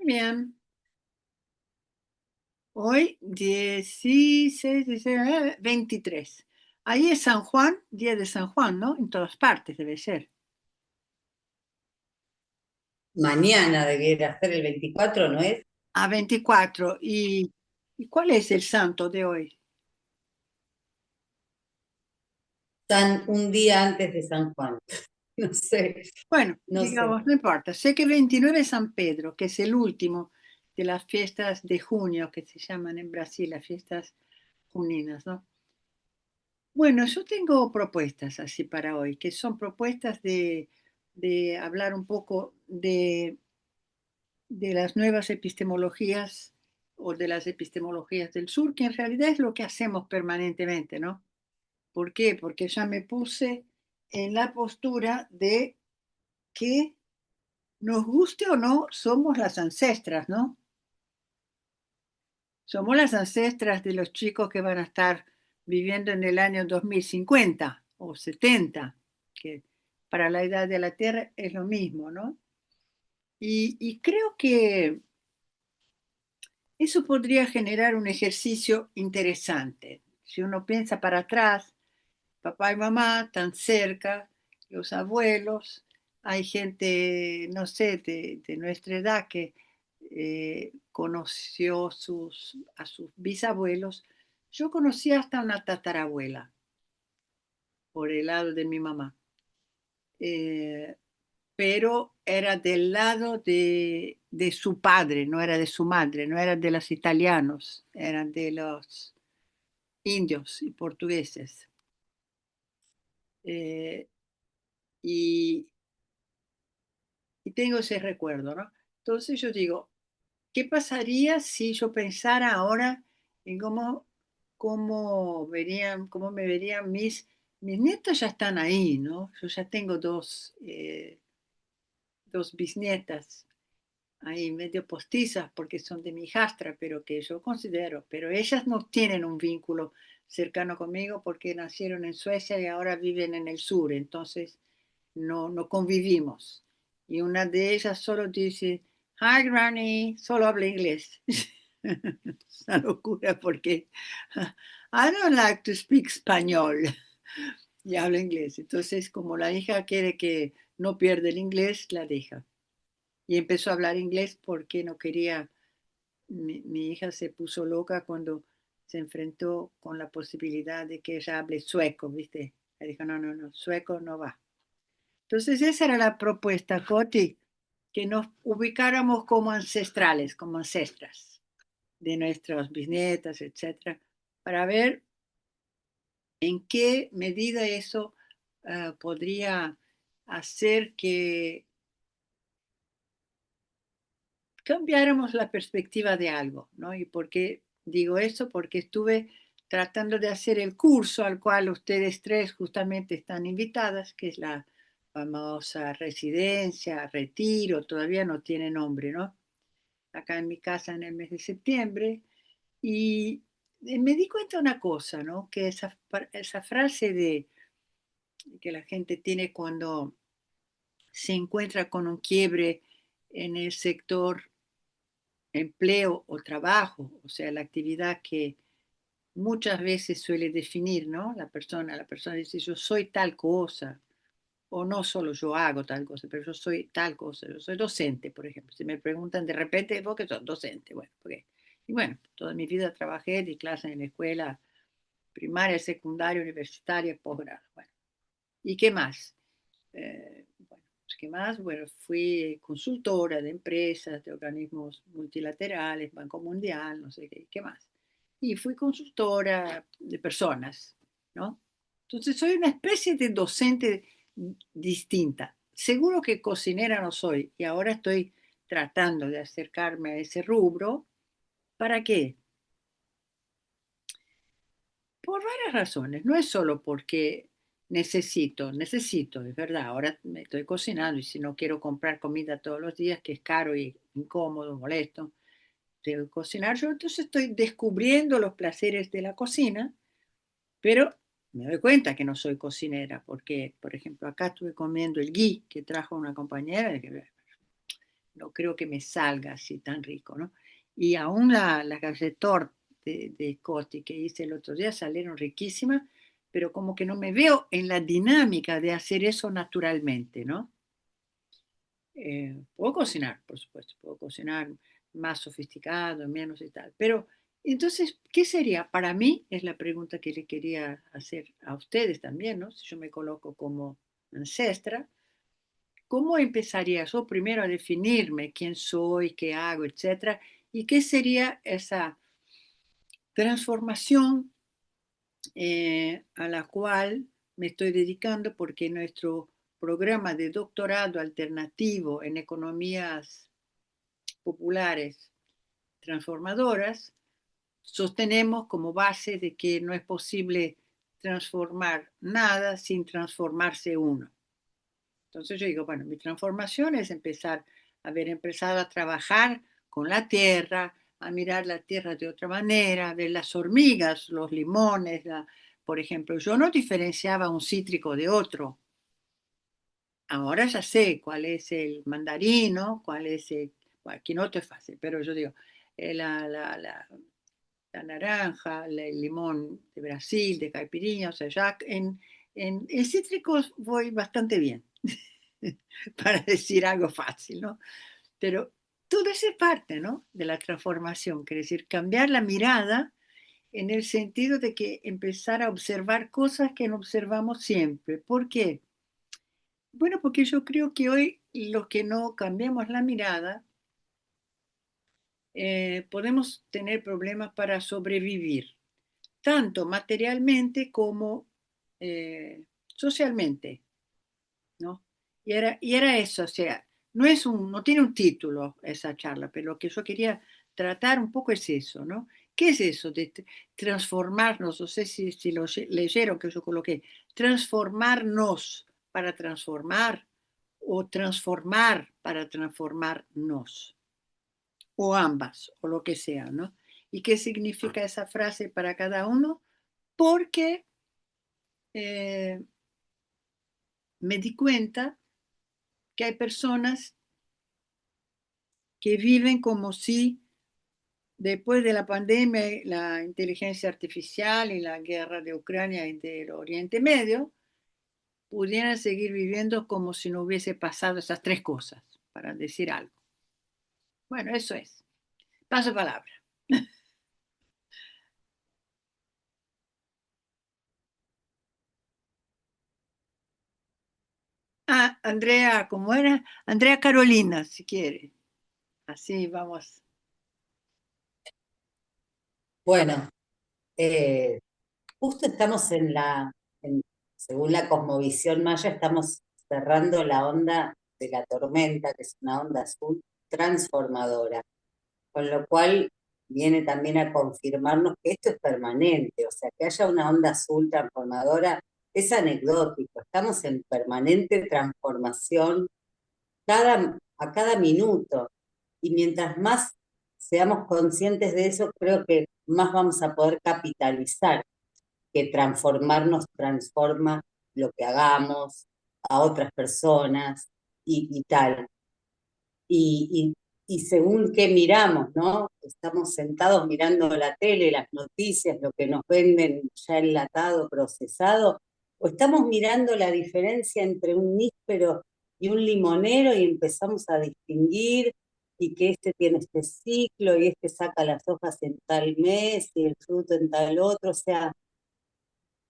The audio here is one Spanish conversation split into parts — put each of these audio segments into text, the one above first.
Bien, hoy 16, 19, 23. Ahí es San Juan, día de San Juan, ¿no? En todas partes debe ser. Mañana debiera ser el 24, ¿no es? A 24. ¿Y cuál es el santo de hoy? Un día antes de San Juan. No sé, Bueno, no sé. digamos, no importa. Sé que 29 es San Pedro, que es el último de las fiestas de junio que se llaman en Brasil, las fiestas juninas, ¿no? Bueno, yo tengo propuestas así para hoy, que son propuestas de hablar un poco de las nuevas epistemologías o de las epistemologías del sur, que en realidad es lo que hacemos permanentemente, ¿no? ¿Por qué? Porque ya me puse en la postura de que nos guste o no, somos las ancestras, ¿no? Somos las ancestras de los chicos que van a estar viviendo en el año 2050 o 70, que para la edad de la Tierra es lo mismo, ¿no? Y creo que eso podría generar un ejercicio interesante. Si uno piensa para atrás, papá y mamá tan cerca, los abuelos, hay gente, no sé, de nuestra edad que conoció a sus bisabuelos. Yo conocí hasta una tatarabuela por el lado de mi mamá. Eh, pero era del lado de su padre, no era de su madre, no era de los italianos, eran de los indios y portugueses. Eh, y, y tengo ese recuerdo, ¿no? Entonces yo digo, ¿qué pasaría si yo pensara ahora en cómo me verían mis nietos ya están ahí, ¿no? Yo ya tengo dos bisnietas ahí medio postizas porque son de mi hijastra, pero que yo considero, pero ellas no tienen un vínculo cercano conmigo porque nacieron en Suecia y ahora viven en el sur, entonces no convivimos. Y una de ellas solo dice, Hi Granny, solo habla inglés. Es una locura porque I don't like to speak español y habla inglés. Entonces, como la hija quiere que no pierda el inglés, la deja y empezó a hablar inglés porque no quería, mi hija se puso loca cuando se enfrentó con la posibilidad de que ella hable sueco, ¿viste? Le dijo, no, no, no, sueco no va. Entonces esa era la propuesta, Coti, que nos ubicáramos como ancestrales, como ancestras de nuestras bisnietas, etcétera, para ver en qué medida eso podría hacer que cambiáramos la perspectiva de algo, ¿no? ¿Y por qué digo eso? Porque estuve tratando de hacer el curso al cual ustedes tres justamente están invitadas, que es la famosa residencia, retiro, todavía no tiene nombre, ¿no? Acá en mi casa en el mes de septiembre. Y me di cuenta de una cosa, ¿no? Que esa frase de que la gente tiene cuando se encuentra con un quiebre en el sector empleo o trabajo, o sea, la actividad que muchas veces suele definir, ¿no? La persona dice, yo soy tal cosa, o no solo yo hago tal cosa, pero yo soy tal cosa, yo soy docente, por ejemplo. Si me preguntan de repente, ¿vos qué sos? Docente, bueno, porque, y bueno, toda mi vida trabajé, di clases en la escuela primaria, secundaria, universitaria, posgrado, bueno. ¿Y qué más? Bueno, pues, ¿qué más? Bueno, fui consultora de empresas, de organismos multilaterales, Banco Mundial, no sé qué más. Y fui consultora de personas, ¿no? Entonces soy una especie de docente distinta. Seguro que cocinera no soy y ahora estoy tratando de acercarme a ese rubro. ¿Para qué? Por varias razones, no es solo porque necesito, es verdad, ahora me estoy cocinando y si no quiero comprar comida todos los días, que es caro y incómodo, molesto, tengo que cocinar yo, entonces estoy descubriendo los placeres de la cocina, pero me doy cuenta que no soy cocinera, porque, por ejemplo, acá estuve comiendo el gui que trajo una compañera, y dije, no creo que me salga así tan rico, ¿no? Y aún la galletor de Costi que hice el otro día salieron riquísimas, pero como que no me veo en la dinámica de hacer eso naturalmente, ¿no? Puedo cocinar, por supuesto, puedo cocinar más sofisticado, menos y tal, pero entonces, ¿qué sería? Para mí es la pregunta que le quería hacer a ustedes también, ¿no? Si yo me coloco como ancestra, ¿cómo empezaría yo primero a definirme quién soy, qué hago, etcétera? ¿Y qué sería esa transformación a la cual me estoy dedicando? Porque nuestro programa de doctorado alternativo en economías populares transformadoras, sostenemos como base de que no es posible transformar nada sin transformarse uno. Entonces yo digo, bueno, mi transformación es empezar a haber empezado a trabajar con la tierra, a mirar la tierra de otra manera, a ver las hormigas, los limones, por ejemplo. Yo no diferenciaba un cítrico de otro. Ahora ya sé cuál es el mandarino, cuál es el... Bueno, aquí no te es fácil, pero yo digo, la naranja, el limón de Brasil, de caipirinha, o sea, ya en cítricos voy bastante bien, para decir algo fácil, ¿no? Pero todo eso es parte, ¿no? De la transformación, quiere decir, cambiar la mirada en el sentido de que empezar a observar cosas que no observamos siempre. ¿Por qué? Bueno, porque yo creo que hoy los que no cambiamos la mirada, podemos tener problemas para sobrevivir, tanto materialmente como socialmente, ¿no? Y era eso, o sea, no tiene un título esa charla, pero lo que yo quería tratar un poco es eso, ¿no? ¿Qué es eso de transformarnos? No sé si lo leyeron que yo coloqué, transformarnos para transformar o transformar para transformarnos, o ambas, o lo que sea, ¿no? ¿Y qué significa esa frase para cada uno? Porque eh, me di cuenta que hay personas que viven como si después de la pandemia, la inteligencia artificial y la guerra de Ucrania y del Oriente Medio, pudieran seguir viviendo como si no hubiese pasado esas tres cosas, para decir algo. Bueno, eso es. Paso palabra. Ah, Andrea, ¿cómo era? Andrea Carolina, si quiere. Así vamos. Bueno, eh, justo estamos según la cosmovisión maya, estamos cerrando la onda de la tormenta, que es una onda azul transformadora, con lo cual viene también a confirmarnos que esto es permanente, o sea, que haya una onda azul transformadora es anecdótico, estamos en permanente transformación a cada minuto, y mientras más seamos conscientes de eso, creo que más vamos a poder capitalizar que transformarnos transforma lo que hagamos a otras personas y tal. Y, y según qué miramos, ¿no? Estamos sentados mirando la tele, las noticias, lo que nos venden ya enlatado, procesado, o estamos mirando la diferencia entre un níspero y un limonero y empezamos a distinguir y que este tiene este ciclo y este saca las hojas en tal mes y el fruto en tal otro, o sea,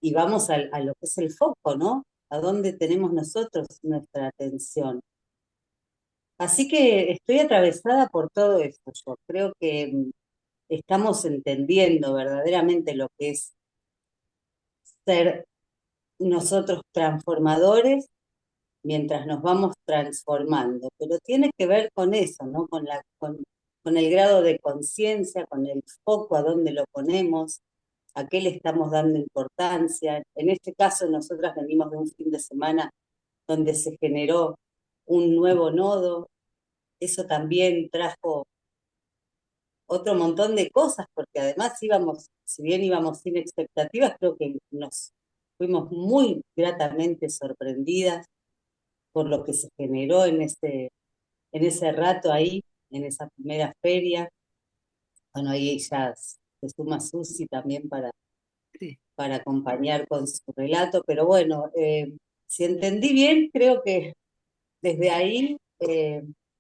y vamos a lo que es el foco, ¿no? A dónde tenemos nosotros nuestra atención. Así que estoy atravesada por todo esto. Yo creo que estamos entendiendo verdaderamente lo que es ser nosotros transformadores mientras nos vamos transformando. Pero tiene que ver con eso, ¿no? Con el grado de conciencia, con el foco, a dónde lo ponemos, a qué le estamos dando importancia. En este caso, nosotras venimos de un fin de semana donde se generó un nuevo nodo. Eso también trajo otro montón de cosas, porque además íbamos, si bien íbamos sin expectativas, creo que nos fuimos muy gratamente sorprendidas por lo que se generó en ese rato ahí, en esa primera feria. Bueno, ahí ya se suma Susi también Sí. para acompañar con su relato, pero bueno, si entendí bien, creo que desde ahí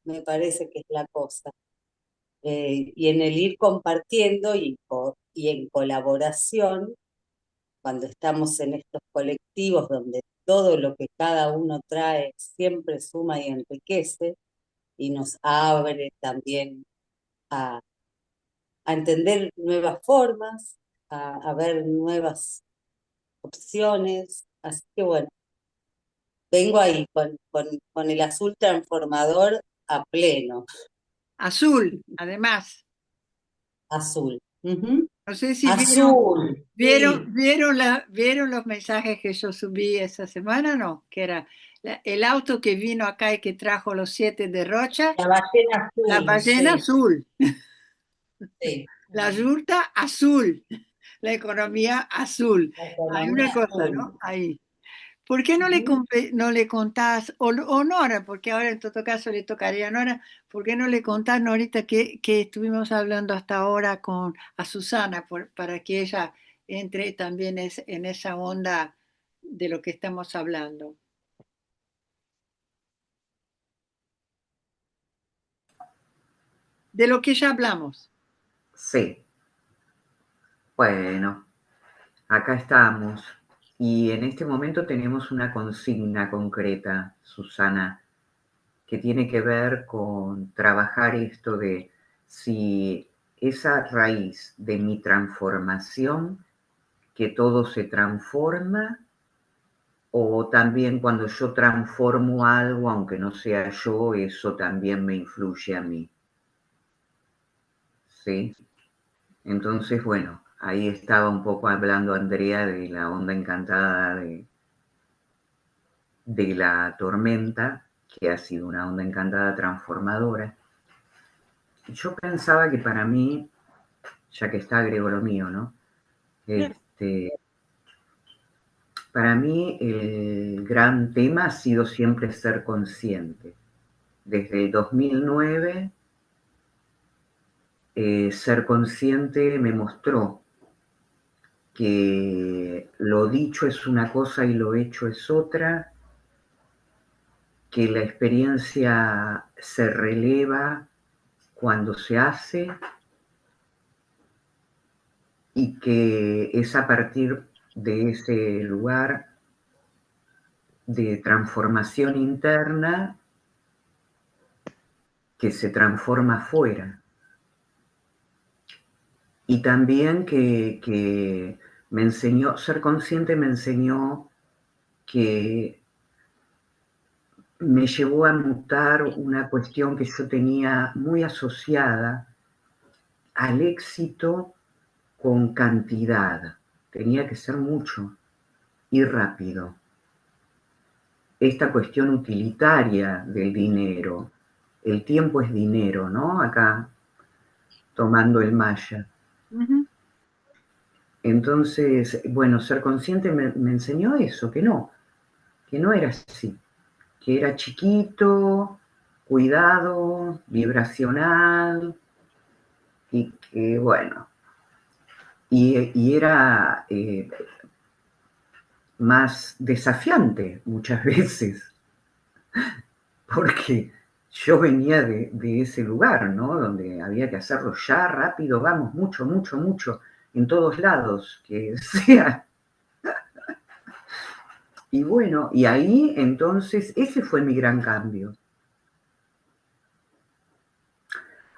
me parece que es la cosa. Y en el ir compartiendo y en colaboración, cuando estamos en estos colectivos donde todo lo que cada uno trae siempre suma y enriquece y nos abre también a, a entender nuevas formas, a ver nuevas opciones. Así que bueno, vengo ahí con el azul transformador a pleno, Azul, además. azul. Ujú. No sé si Azul, sí. vieron los mensajes que yo subí esa semana, ¿no? Que era el auto que vino acá y que trajo los 7 de Rocha, La ballena la azul, ballena sí, azul, sí. la yurta azul, la economía azul. La Hay una economía cosa, azul. ¿no? Ahí. ¿Por qué no Ujú. no le contás, o Nora, porque ahora en todo caso le tocaría a Nora, ¿por qué no le contás, Norita, que estuvimos hablando hasta ahora a Susana, para que ella entre también en esa onda de lo que estamos hablando? De lo que ya hablamos. Sí, bueno, acá estamos. Y en este momento tenemos una consigna concreta, Susana, que tiene que ver con trabajar esto de si esa raíz de mi transformación, que todo se transforma, o también cuando yo transformo algo, aunque no sea yo, eso también me influye a mí. ¿Sí? Entonces, bueno, ahí estaba un poco hablando Andrea de la onda encantada de la tormenta, que ha sido una onda encantada transformadora. Yo pensaba que para mí, ya que está agrego lo mío, ¿no? Este, para mí el gran tema ha sido siempre ser consciente. Desde el 2009, ser consciente me mostró que lo dicho es una cosa y lo hecho es otra, que la experiencia se releva cuando se hace y que es a partir de ese lugar de transformación interna que se transforma afuera. Y también que me enseñó, ser consciente me enseñó que me llevó a mutar una cuestión que yo tenía muy asociada al éxito con cantidad. Tenía que ser mucho y rápido. Esta cuestión utilitaria del dinero. El tiempo es dinero, ¿no? Acá tomando el maya. Ujú. Entonces, bueno, ser consciente me enseñó eso, que no era así, que era chiquito, cuidado, vibracional, y que, bueno, y era más desafiante muchas veces, porque yo venía de ese lugar, ¿no? Donde había que hacerlo ya, rápido, vamos, mucho, mucho, mucho, en todos lados, que sea. Y bueno, y ahí entonces, ese fue mi gran cambio.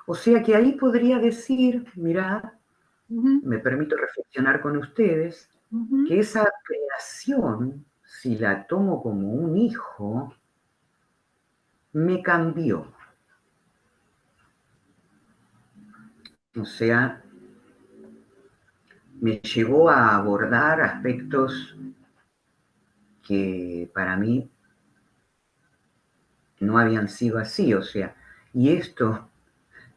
O sea que ahí podría decir, mirá, Ujú, me permito reflexionar con ustedes, ujú. que esa creación, si la tomo como un hijo, me cambió. O sea, me llevó a abordar aspectos que para mí no habían sido así. O sea, y esto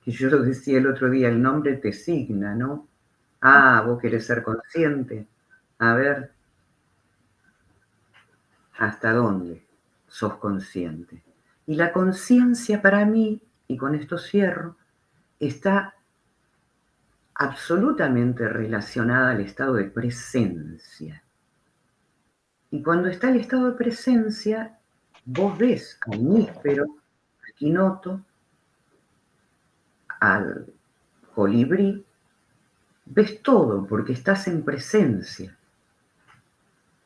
que yo lo decía el otro día, el nombre te signa, ¿no? Ah, vos querés ser consciente. A ver, ¿hasta dónde sos consciente? Y la conciencia para mí, y con esto cierro, está absolutamente relacionada al estado de presencia. Y cuando está el estado de presencia, vos ves al níspero, al quinoto, al colibrí, ves todo porque estás en presencia.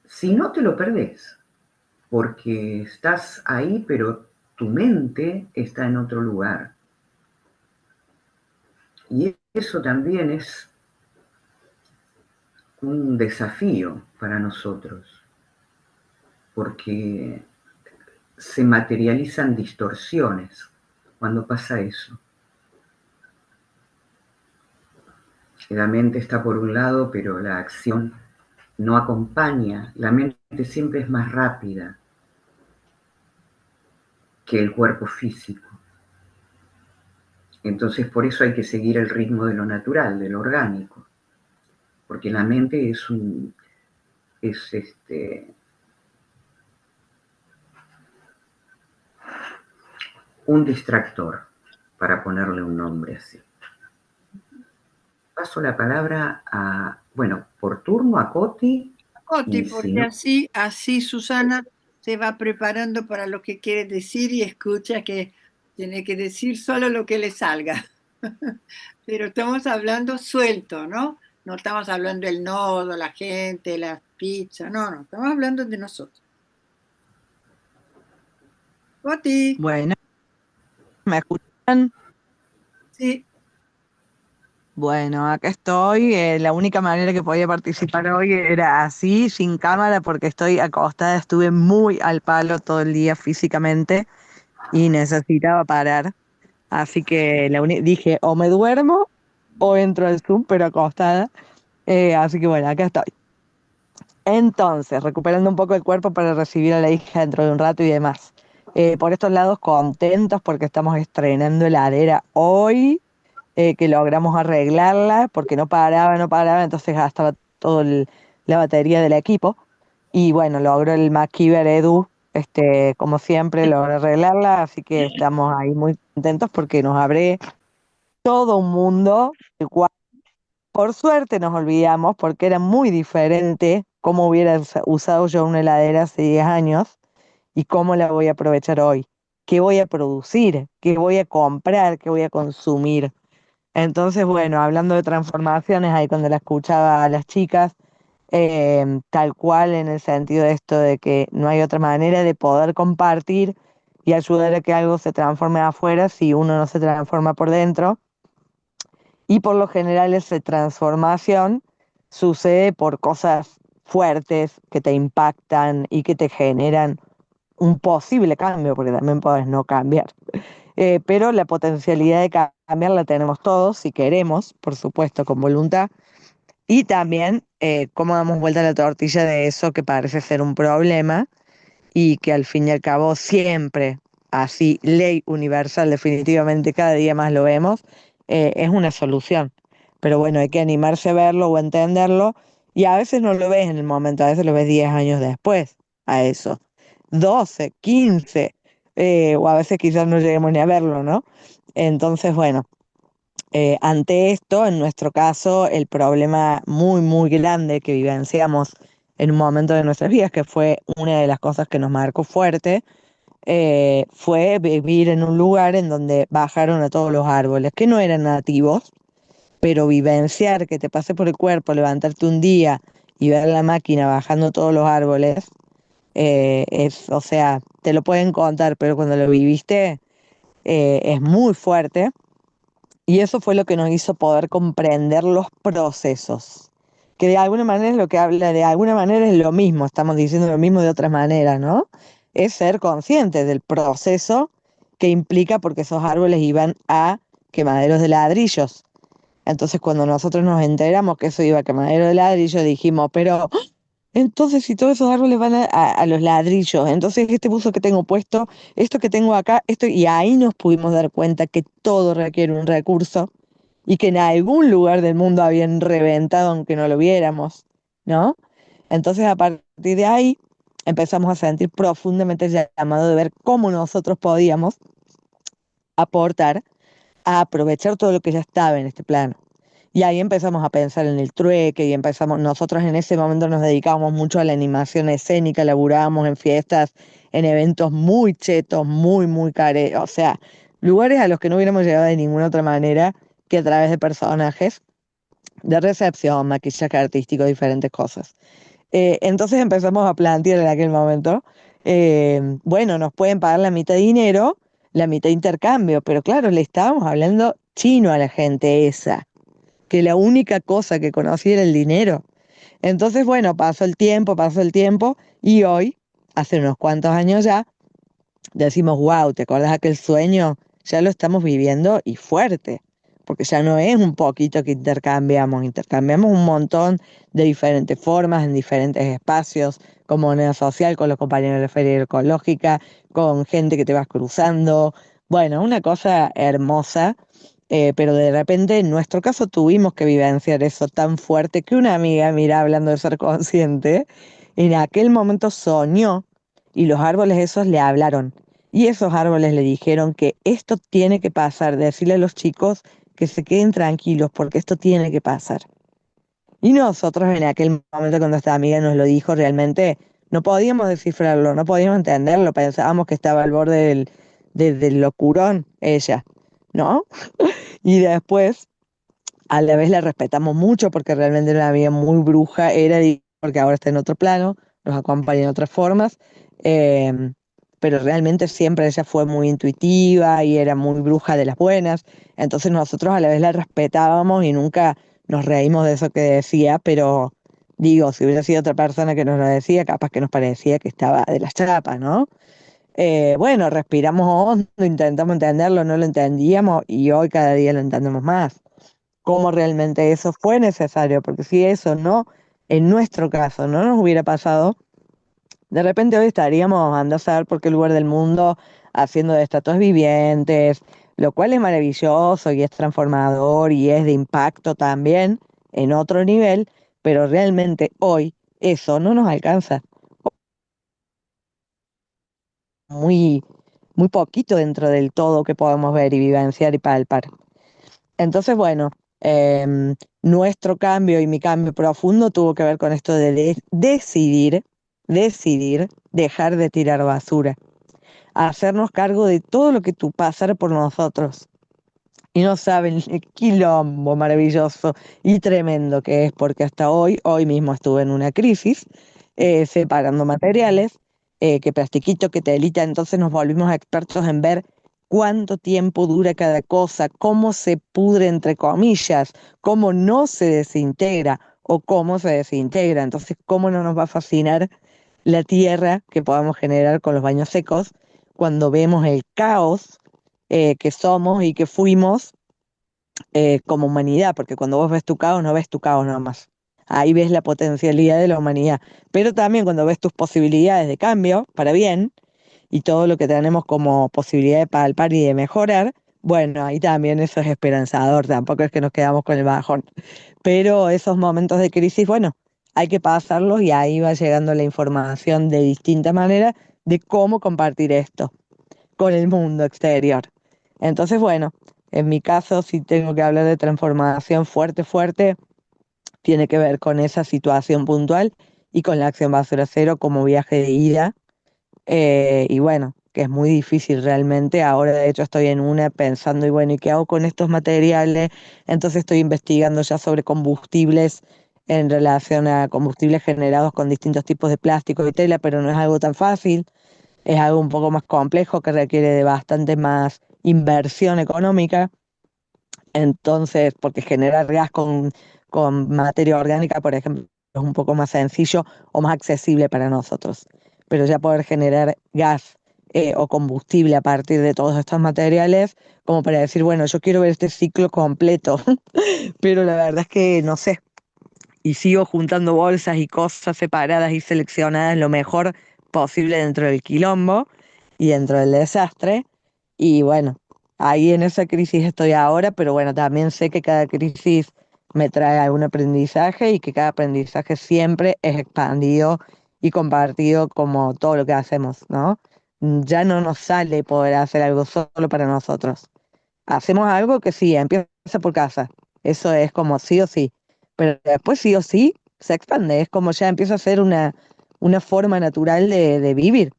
Si no, te lo perdés, porque estás ahí, pero tu mente está en otro lugar. Y eso también es un desafío para nosotros, porque se materializan distorsiones cuando pasa eso. La mente está por un lado, pero la acción no acompaña. La mente siempre es más rápida que el cuerpo físico. Entonces por eso hay que seguir el ritmo de lo natural, de lo orgánico, porque la mente es un distractor, para ponerle un nombre así. Paso la palabra a, bueno, por turno a Coti. Coti, Y porque si no, así Susana se va preparando para lo que quiere decir y escucha que tiene que decir solo lo que le salga. Pero estamos hablando suelto, ¿no? No estamos hablando del nodo, la gente, la pizza, no, estamos hablando de nosotros. Coti, Bueno, ¿me escuchan? sí, Bueno, acá estoy. La única manera que podía participar hoy era así, sin cámara, porque estoy acostada. Estuve muy al palo todo el día físicamente y necesitaba parar. Así que dije, o me duermo o entro al Zoom, pero acostada. Así que bueno, acá estoy. Entonces, recuperando un poco el cuerpo para recibir a la hija dentro de un rato y demás. Por estos lados, contentos porque estamos estrenando heladera hoy, que logramos arreglarla porque no paraba, entonces gastaba toda la batería del equipo. Y bueno, logró el MacGyver Edu, como siempre, logró arreglarla, así que estamos ahí muy contentos porque nos abre todo un mundo, el cual por suerte nos olvidamos porque era muy diferente cómo hubiera usado yo una heladera hace 10 años y cómo la voy a aprovechar hoy. ¿Qué voy a producir? ¿Qué voy a comprar? ¿Qué voy a consumir? Entonces, bueno, hablando de transformaciones, ahí cuando la escuchaba a las chicas, tal cual en el sentido de esto de que no hay otra manera de poder compartir y ayudar a que algo se transforme afuera si uno no se transforma por dentro. Y por lo general esa transformación sucede por cosas fuertes que te impactan y que te generan un posible cambio, porque también puedes no cambiar. Pero la potencialidad de cambiar la tenemos todos si queremos, por supuesto, con voluntad. Y también cómo damos vuelta a la tortilla de eso que parece ser un problema y que al fin y al cabo siempre, así, ley universal, definitivamente cada día más lo vemos, es una solución. Pero bueno, hay que animarse a verlo o a entenderlo y a veces no lo ves en el momento, a veces lo ves 10 años después a eso, 12 15 o a veces quizás no lleguemos ni a verlo, ¿no? Entonces, bueno. Ante esto, en nuestro caso, el problema muy, muy grande que vivenciamos en un momento de nuestras vidas, que fue una de las cosas que nos marcó fuerte, fue vivir en un lugar en donde bajaron a todos los árboles, que no eran nativos, pero vivenciar que te pase por el cuerpo, levantarte un día y ver la máquina bajando todos los árboles, o sea, te lo pueden contar, pero cuando lo viviste, es muy fuerte. Y eso fue lo que nos hizo poder comprender los procesos, que de alguna manera es lo que habla, de alguna manera es lo mismo, estamos diciendo lo mismo de otras maneras, ¿no? Es ser consciente del proceso que implica porque esos árboles iban a quemaderos de ladrillos. Entonces cuando nosotros nos enteramos que eso iba a quemadero de ladrillos, dijimos, pero entonces, si todos esos árboles van a los ladrillos, entonces este buzo que tengo puesto, esto que tengo acá, esto, y ahí nos pudimos dar cuenta que todo requiere un recurso y que en algún lugar del mundo habían reventado aunque no lo viéramos, ¿no? Entonces, a partir de ahí, empezamos a sentir profundamente el llamado de ver cómo nosotros podíamos aportar a aprovechar todo lo que ya estaba en este plano. Y ahí empezamos a pensar en el trueque y empezamos, nosotros en ese momento nos dedicábamos mucho a la animación escénica, laburábamos en fiestas, en eventos muy chetos, muy caros, o sea, lugares a los que no hubiéramos llegado de ninguna otra manera que a través de personajes de recepción, maquillaje artístico, diferentes cosas. Entonces empezamos a plantear en aquel momento, bueno, nos pueden pagar la mitad de dinero, la mitad de intercambio, pero claro, le estábamos hablando chino a la gente esa, que la única cosa que conocía era el dinero. Entonces, bueno, pasó el tiempo y hoy, hace unos cuantos años ya, decimos, wow, ¿te acordás de aquel sueño? Ya lo estamos viviendo y fuerte, porque ya no es un poquito que intercambiamos un montón de diferentes formas, en diferentes espacios, como moneda social, con los compañeros de la feria ecológica, con gente que te vas cruzando. Bueno, una cosa hermosa, pero de repente en nuestro caso tuvimos que vivenciar eso tan fuerte que una amiga, mira, hablando de ser consciente, en aquel momento soñó y los árboles esos le hablaron. Y esos árboles le dijeron que esto tiene que pasar, decirle a los chicos que se queden tranquilos porque esto tiene que pasar. Y nosotros en aquel momento cuando esta amiga nos lo dijo, realmente no podíamos descifrarlo, no podíamos entenderlo, pensábamos que estaba al borde del locurón ella, ¿no? Y después, a la vez la respetamos mucho porque realmente era una amiga muy bruja, porque ahora está en otro plano, nos acompaña en otras formas, em, pero realmente siempre ella fue muy intuitiva y era muy bruja de las buenas, entonces nosotros a la vez la respetábamos y nunca nos reímos de eso que decía, pero digo, si hubiera sido otra persona que nos lo decía, capaz que nos parecía que estaba de las chapas, ¿no? Bueno, respiramos hondo, intentamos entenderlo, no lo entendíamos y hoy cada día lo entendemos más cómo realmente eso fue necesario, porque si eso no, en nuestro caso, no nos hubiera pasado, de repente hoy estaríamos andando a saber por qué lugar del mundo haciendo de estatuas vivientes, lo cual es maravilloso y es transformador y es de impacto también en otro nivel, pero realmente hoy eso no nos alcanza. Muy, muy poquito dentro del todo que podemos ver y vivenciar y palpar. Entonces, bueno, nuestro cambio y mi cambio profundo tuvo que ver con esto de decidir dejar de tirar basura, hacernos cargo de todo lo que tú pasar por nosotros. Y no saben el quilombo maravilloso y tremendo que es, porque hasta hoy mismo estuve en una crisis, separando materiales, que plastiquito, que telita, entonces nos volvimos expertos en ver cuánto tiempo dura cada cosa, cómo se pudre entre comillas, cómo no se desintegra o cómo se desintegra. Entonces, cómo no nos va a fascinar la tierra que podamos generar con los baños secos cuando vemos el caos que somos y que fuimos como humanidad, porque cuando vos ves tu caos, no ves tu caos nomás. Ahí ves la potencialidad de la humanidad. Pero también cuando ves tus posibilidades de cambio para bien y todo lo que tenemos como posibilidad de palpar y de mejorar, bueno, ahí también eso es esperanzador, tampoco es que nos quedamos con el bajón. Pero esos momentos de crisis, bueno, hay que pasarlos y ahí va llegando la información de distinta manera de cómo compartir esto con el mundo exterior. Entonces, bueno, en mi caso, si tengo que hablar de transformación fuerte, tiene que ver con esa situación puntual y con la acción Basura Cero como viaje de ida. Y bueno, que es muy difícil realmente. Ahora, de hecho, estoy en una pensando, y bueno, ¿y qué hago con estos materiales? Entonces estoy investigando ya sobre combustibles en relación a combustibles generados con distintos tipos de plástico y tela, pero no es algo tan fácil, es algo un poco más complejo que requiere de bastante más inversión económica. Entonces, porque generar gas con materia orgánica, por ejemplo, es un poco más sencillo o más accesible para nosotros. Pero ya poder generar gas o combustible a partir de todos estos materiales, como para decir, bueno, yo quiero ver este ciclo completo, pero la verdad es que no sé, y sigo juntando bolsas y cosas separadas y seleccionadas lo mejor posible dentro del quilombo y dentro del desastre. Y bueno, ahí en esa crisis estoy ahora, pero bueno, también sé que cada crisis me trae algún aprendizaje y que cada aprendizaje siempre es expandido y compartido como todo lo que hacemos, ¿no? Ya no nos sale poder hacer algo solo para nosotros. Hacemos algo que sí, empieza por casa. Eso es como sí o sí. Pero después sí o sí se expande. Es como ya empieza a ser una forma natural de vivir,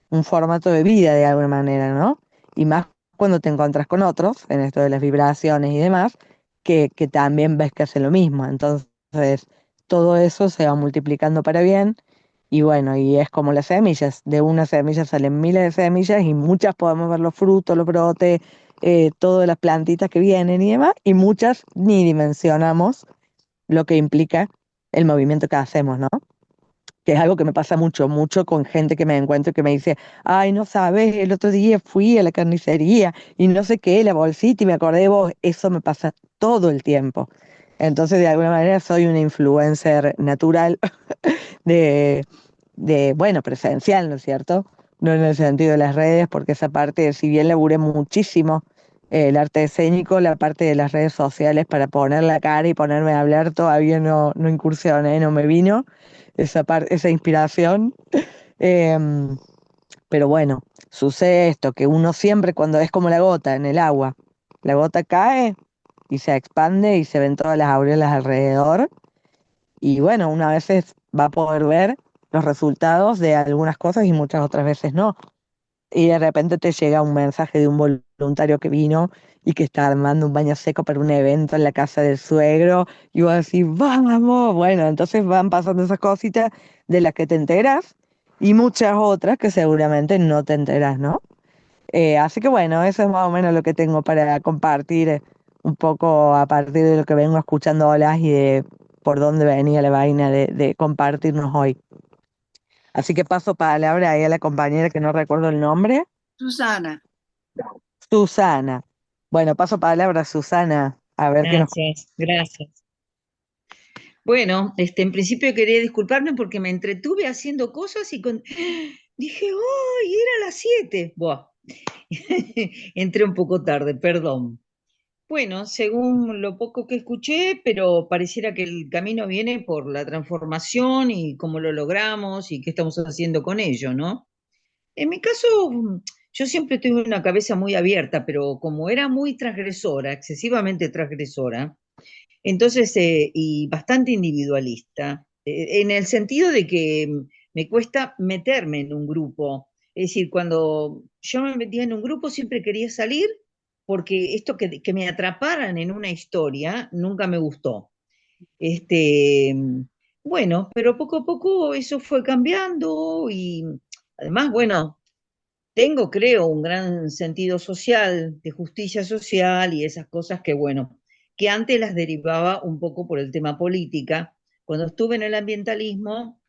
un formato de vida de alguna manera, ¿no? Y más cuando te encuentras con otros, en esto de las vibraciones y demás, que también ves que hacen lo mismo. Entonces, todo eso se va multiplicando para bien. Y bueno, y es como las semillas. De una semilla salen miles de semillas y muchas podemos ver los frutos, los brotes, todas las plantitas que vienen y demás, y muchas ni dimensionamos lo que implica el movimiento que hacemos, ¿no? Que es algo que me pasa mucho, mucho con gente que me encuentro que me dice, ay, no sabes, el otro día fui a la carnicería y no sé qué, la bolsita y me acordé de vos, eso me pasa todo el tiempo. Entonces, de alguna manera, soy una influencer natural de, bueno, presencial, ¿no es cierto? No en el sentido de las redes, porque esa parte, si bien laburé muchísimo el arte escénico, la parte de las redes sociales para poner la cara y ponerme a hablar, todavía no incursioné, no me vino esa inspiración. Em, pero bueno, sucede esto, que uno siempre cuando es como la gota en el agua, la gota cae y se expande y se ven todas las aureolas alrededor y bueno, una veces va a poder ver los resultados de algunas cosas y muchas otras veces no. Y de repente te llega un mensaje de un voluntario que vino y que está armando un baño seco para un evento en la casa del suegro y vos decís, vamos, bueno, entonces van pasando esas cositas de las que te enteras y muchas otras que seguramente no te enteras, ¿no? Así que bueno, eso es más o menos lo que tengo para compartir un poco a partir de lo que vengo escuchando olas y de por dónde venía la vaina de compartirnos hoy. Así que paso palabra ahí a la compañera que no recuerdo el nombre, Susana, Susana. Bueno, paso palabra a Susana, a ver qué nos... Gracias, gracias. Bueno, en principio quería disculparme porque me entretuve haciendo cosas y dije, ¡ay, era las 7! Buah. Entré un poco tarde, perdón. Bueno, según lo poco que escuché, pero pareciera que el camino viene por la transformación y cómo lo logramos y qué estamos haciendo con ello, ¿no? En mi caso, yo siempre tuve una cabeza muy abierta, pero como era muy transgresora, excesivamente transgresora, entonces, y bastante individualista, en el sentido de que me cuesta meterme en un grupo. Es decir, cuando yo me metía en un grupo siempre quería salir porque esto que me atraparan en una historia nunca me gustó. Este, bueno, pero poco a poco eso fue cambiando y además, bueno, tengo, creo, un gran sentido social, de justicia social y esas cosas que, bueno, que antes las derivaba un poco por el tema política. Cuando estuve en el ambientalismo,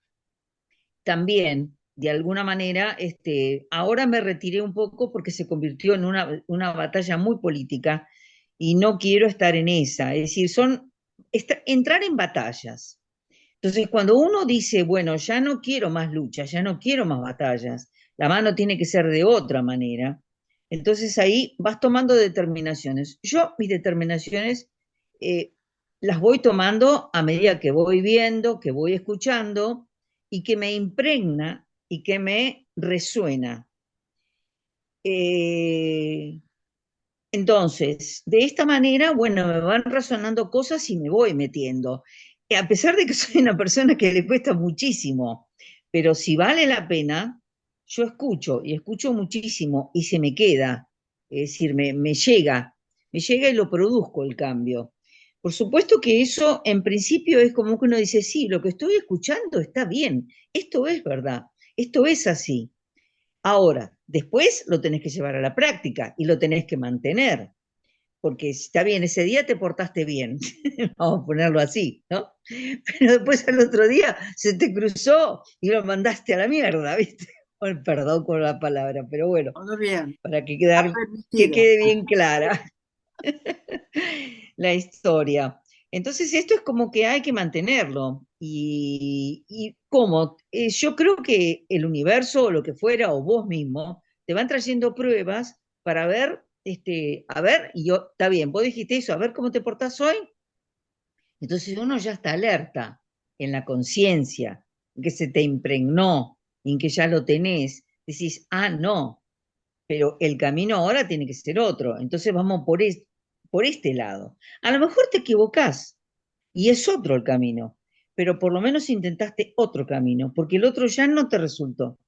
también, de alguna manera, ahora me retiré un poco porque se convirtió en una batalla muy política y no quiero estar en esa. Es decir, entrar en batallas. Entonces, cuando uno dice, bueno, ya no quiero más luchas, ya no quiero más batallas, la mano tiene que ser de otra manera, entonces ahí vas tomando determinaciones. Yo mis determinaciones eh, las voy tomando a medida que voy viendo, que voy escuchando y que me impregna y que me resuena. Eh, entonces, de esta manera, bueno, me van razonando cosas y me voy metiendo. A pesar de que soy una persona que le cuesta muchísimo, pero si vale la pena, yo escucho y escucho muchísimo y se me queda. Es decir, me llega y lo produzco el cambio. Por supuesto que eso en principio es como que uno dice, sí, lo que estoy escuchando está bien, esto es verdad, esto es así. Ahora, después lo tenés que llevar a la práctica y lo tenés que mantener, porque está bien, ese día te portaste bien, vamos a ponerlo así, ¿no? Pero después al otro día se te cruzó y lo mandaste a la mierda, ¿viste? Bueno, perdón con la palabra, pero bueno, todo bien, para está que permitido. quede bien clara la historia. Entonces, esto es como que hay que mantenerlo. Y ¿cómo? Yo creo que el universo o lo que fuera, o vos mismo, te van trayendo pruebas para ver, a ver, y yo, está bien, vos dijiste eso, a ver cómo te portás hoy. Entonces uno ya está alerta en la conciencia. en que se te impregnó, en que ya lo tenés, decís, ah, no, pero el camino ahora tiene que ser otro, entonces vamos por este lado. A lo mejor te equivocás y es otro el camino, pero por lo menos intentaste otro camino, porque el otro ya no te resultó.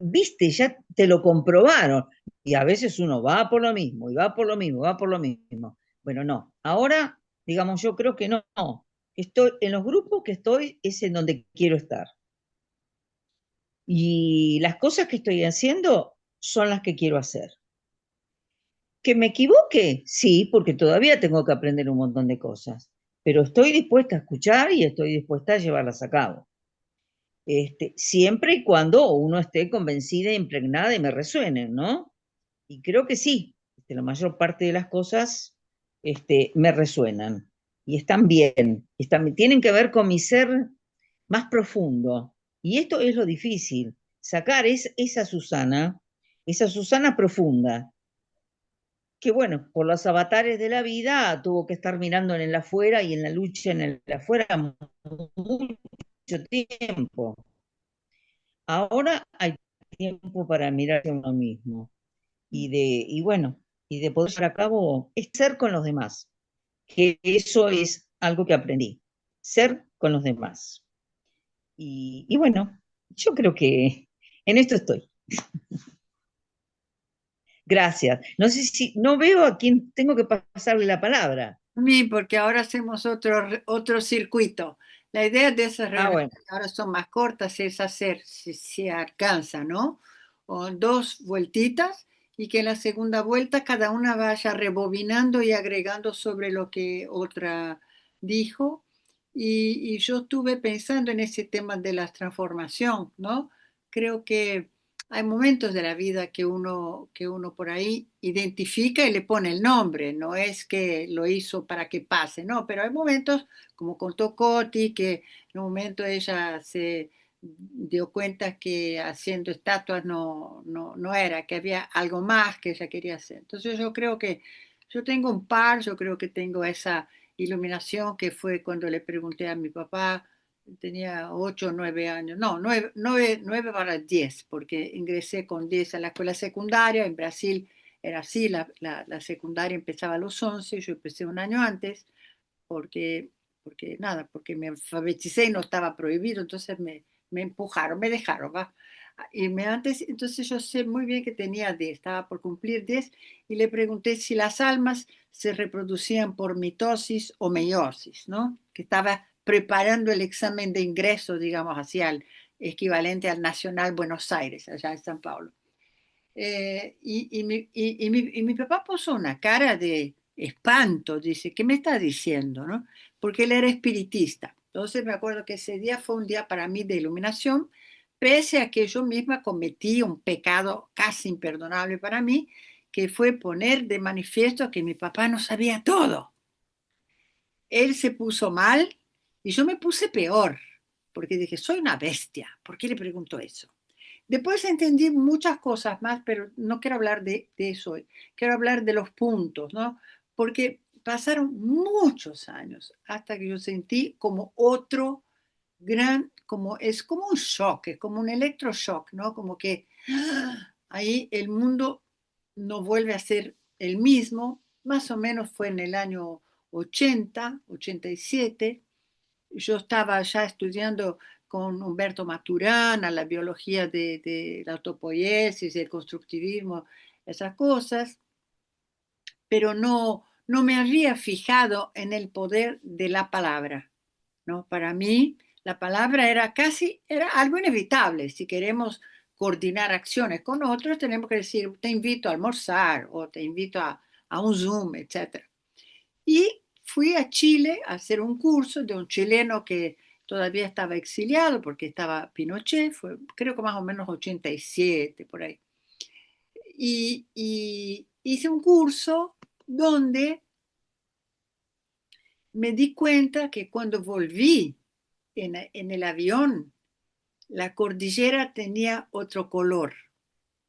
Viste, ya te lo comprobaron. Y a veces uno va por lo mismo, y va por lo mismo, va por lo mismo. Bueno, no. Ahora, digamos, yo creo que no. Estoy en los grupos que estoy, es en donde quiero estar. Y las cosas que estoy haciendo son las que quiero hacer. ¿Que me equivoque? Sí, porque todavía tengo que aprender un montón de cosas. Pero estoy dispuesta a escuchar y estoy dispuesta a llevarlas a cabo. Siempre y cuando uno esté convencida, impregnada y me resuenen, ¿no? Y creo que sí, la mayor parte de las cosas me resuenan y están bien, tienen que ver con mi ser más profundo. Y esto es lo difícil, sacar esa Susana profunda, que bueno, por los avatares de la vida tuvo que estar mirando en el afuera y en la lucha en el afuera mucho tiempo. Ahora hay tiempo para mirarse a uno mismo y bueno, y de poder llevar a cabo es ser con los demás, que eso es algo que aprendí, ser con los demás. Y bueno, yo creo que en esto estoy. Gracias. No sé si, no veo a quién tengo que pasarle la palabra. Sí, porque ahora hacemos otro circuito. La idea de esas Ah, reuniones bueno, que ahora son más cortas es hacer, si alcanza, ¿no? O dos vueltitas y que en la segunda vuelta cada una vaya rebobinando y agregando sobre lo que otra dijo. Y yo estuve pensando en ese tema de la transformación, ¿no? Creo que hay momentos de la vida que uno por ahí identifica y le pone el nombre, no es que lo hizo para que pase, no, pero hay momentos, como contó Coti, que en un momento ella se dio cuenta que haciendo estatuas no era, que había algo más que ella quería hacer. Entonces yo creo que yo tengo un par, yo creo que tengo esa iluminación que fue cuando le pregunté a mi papá, tenía 8 o 9 años, no, 9 para 10, porque ingresé con 10 a la escuela secundaria. En Brasil era así, la secundaria empezaba a los 11, yo empecé un año antes, porque, porque me alfabeticé y no estaba prohibido, entonces me empujaron, me dejaron, ¿va? Irme antes, entonces yo sé muy bien que tenía 10, estaba por cumplir 10 y le pregunté si las almas se reproducían por mitosis o meiosis, ¿no? Que estaba preparando el examen de ingreso, digamos, hacia el equivalente al Nacional Buenos Aires, allá en San Paulo. Y mi papá puso una cara de espanto, dice, ¿qué me está diciendo? ¿No? Porque él era espiritista. Entonces me acuerdo que ese día fue un día para mí de iluminación, pese a que yo misma cometí un pecado casi imperdonable para mí, que fue poner de manifiesto que mi papá no sabía todo. Él se puso mal y yo me puse peor, porque dije, soy una bestia, ¿por qué le pregunto eso? Después entendí muchas cosas más, pero no quiero hablar de eso hoy. Quiero hablar de los puntos, ¿no? Porque pasaron muchos años hasta que yo sentí como otro es como un shock, es como un electroshock, ¿no? Como que ahí el mundo no vuelve a ser el mismo. Más o menos fue en el año 80, 87. Yo estaba ya estudiando con Humberto Maturana la biología de la autopoiesis, el constructivismo, esas cosas, pero no me había fijado en el poder de la palabra, ¿no? Para mí, la palabra era algo inevitable. Si queremos coordinar acciones con otros, tenemos que decir, te invito a almorzar o te invito a un Zoom, etc. Y fui a Chile a hacer un curso de un chileno que todavía estaba exiliado porque estaba Pinochet, fue creo que más o menos 87 por ahí. Y hice un curso donde me di cuenta que cuando volví en el avión, la cordillera tenía otro color.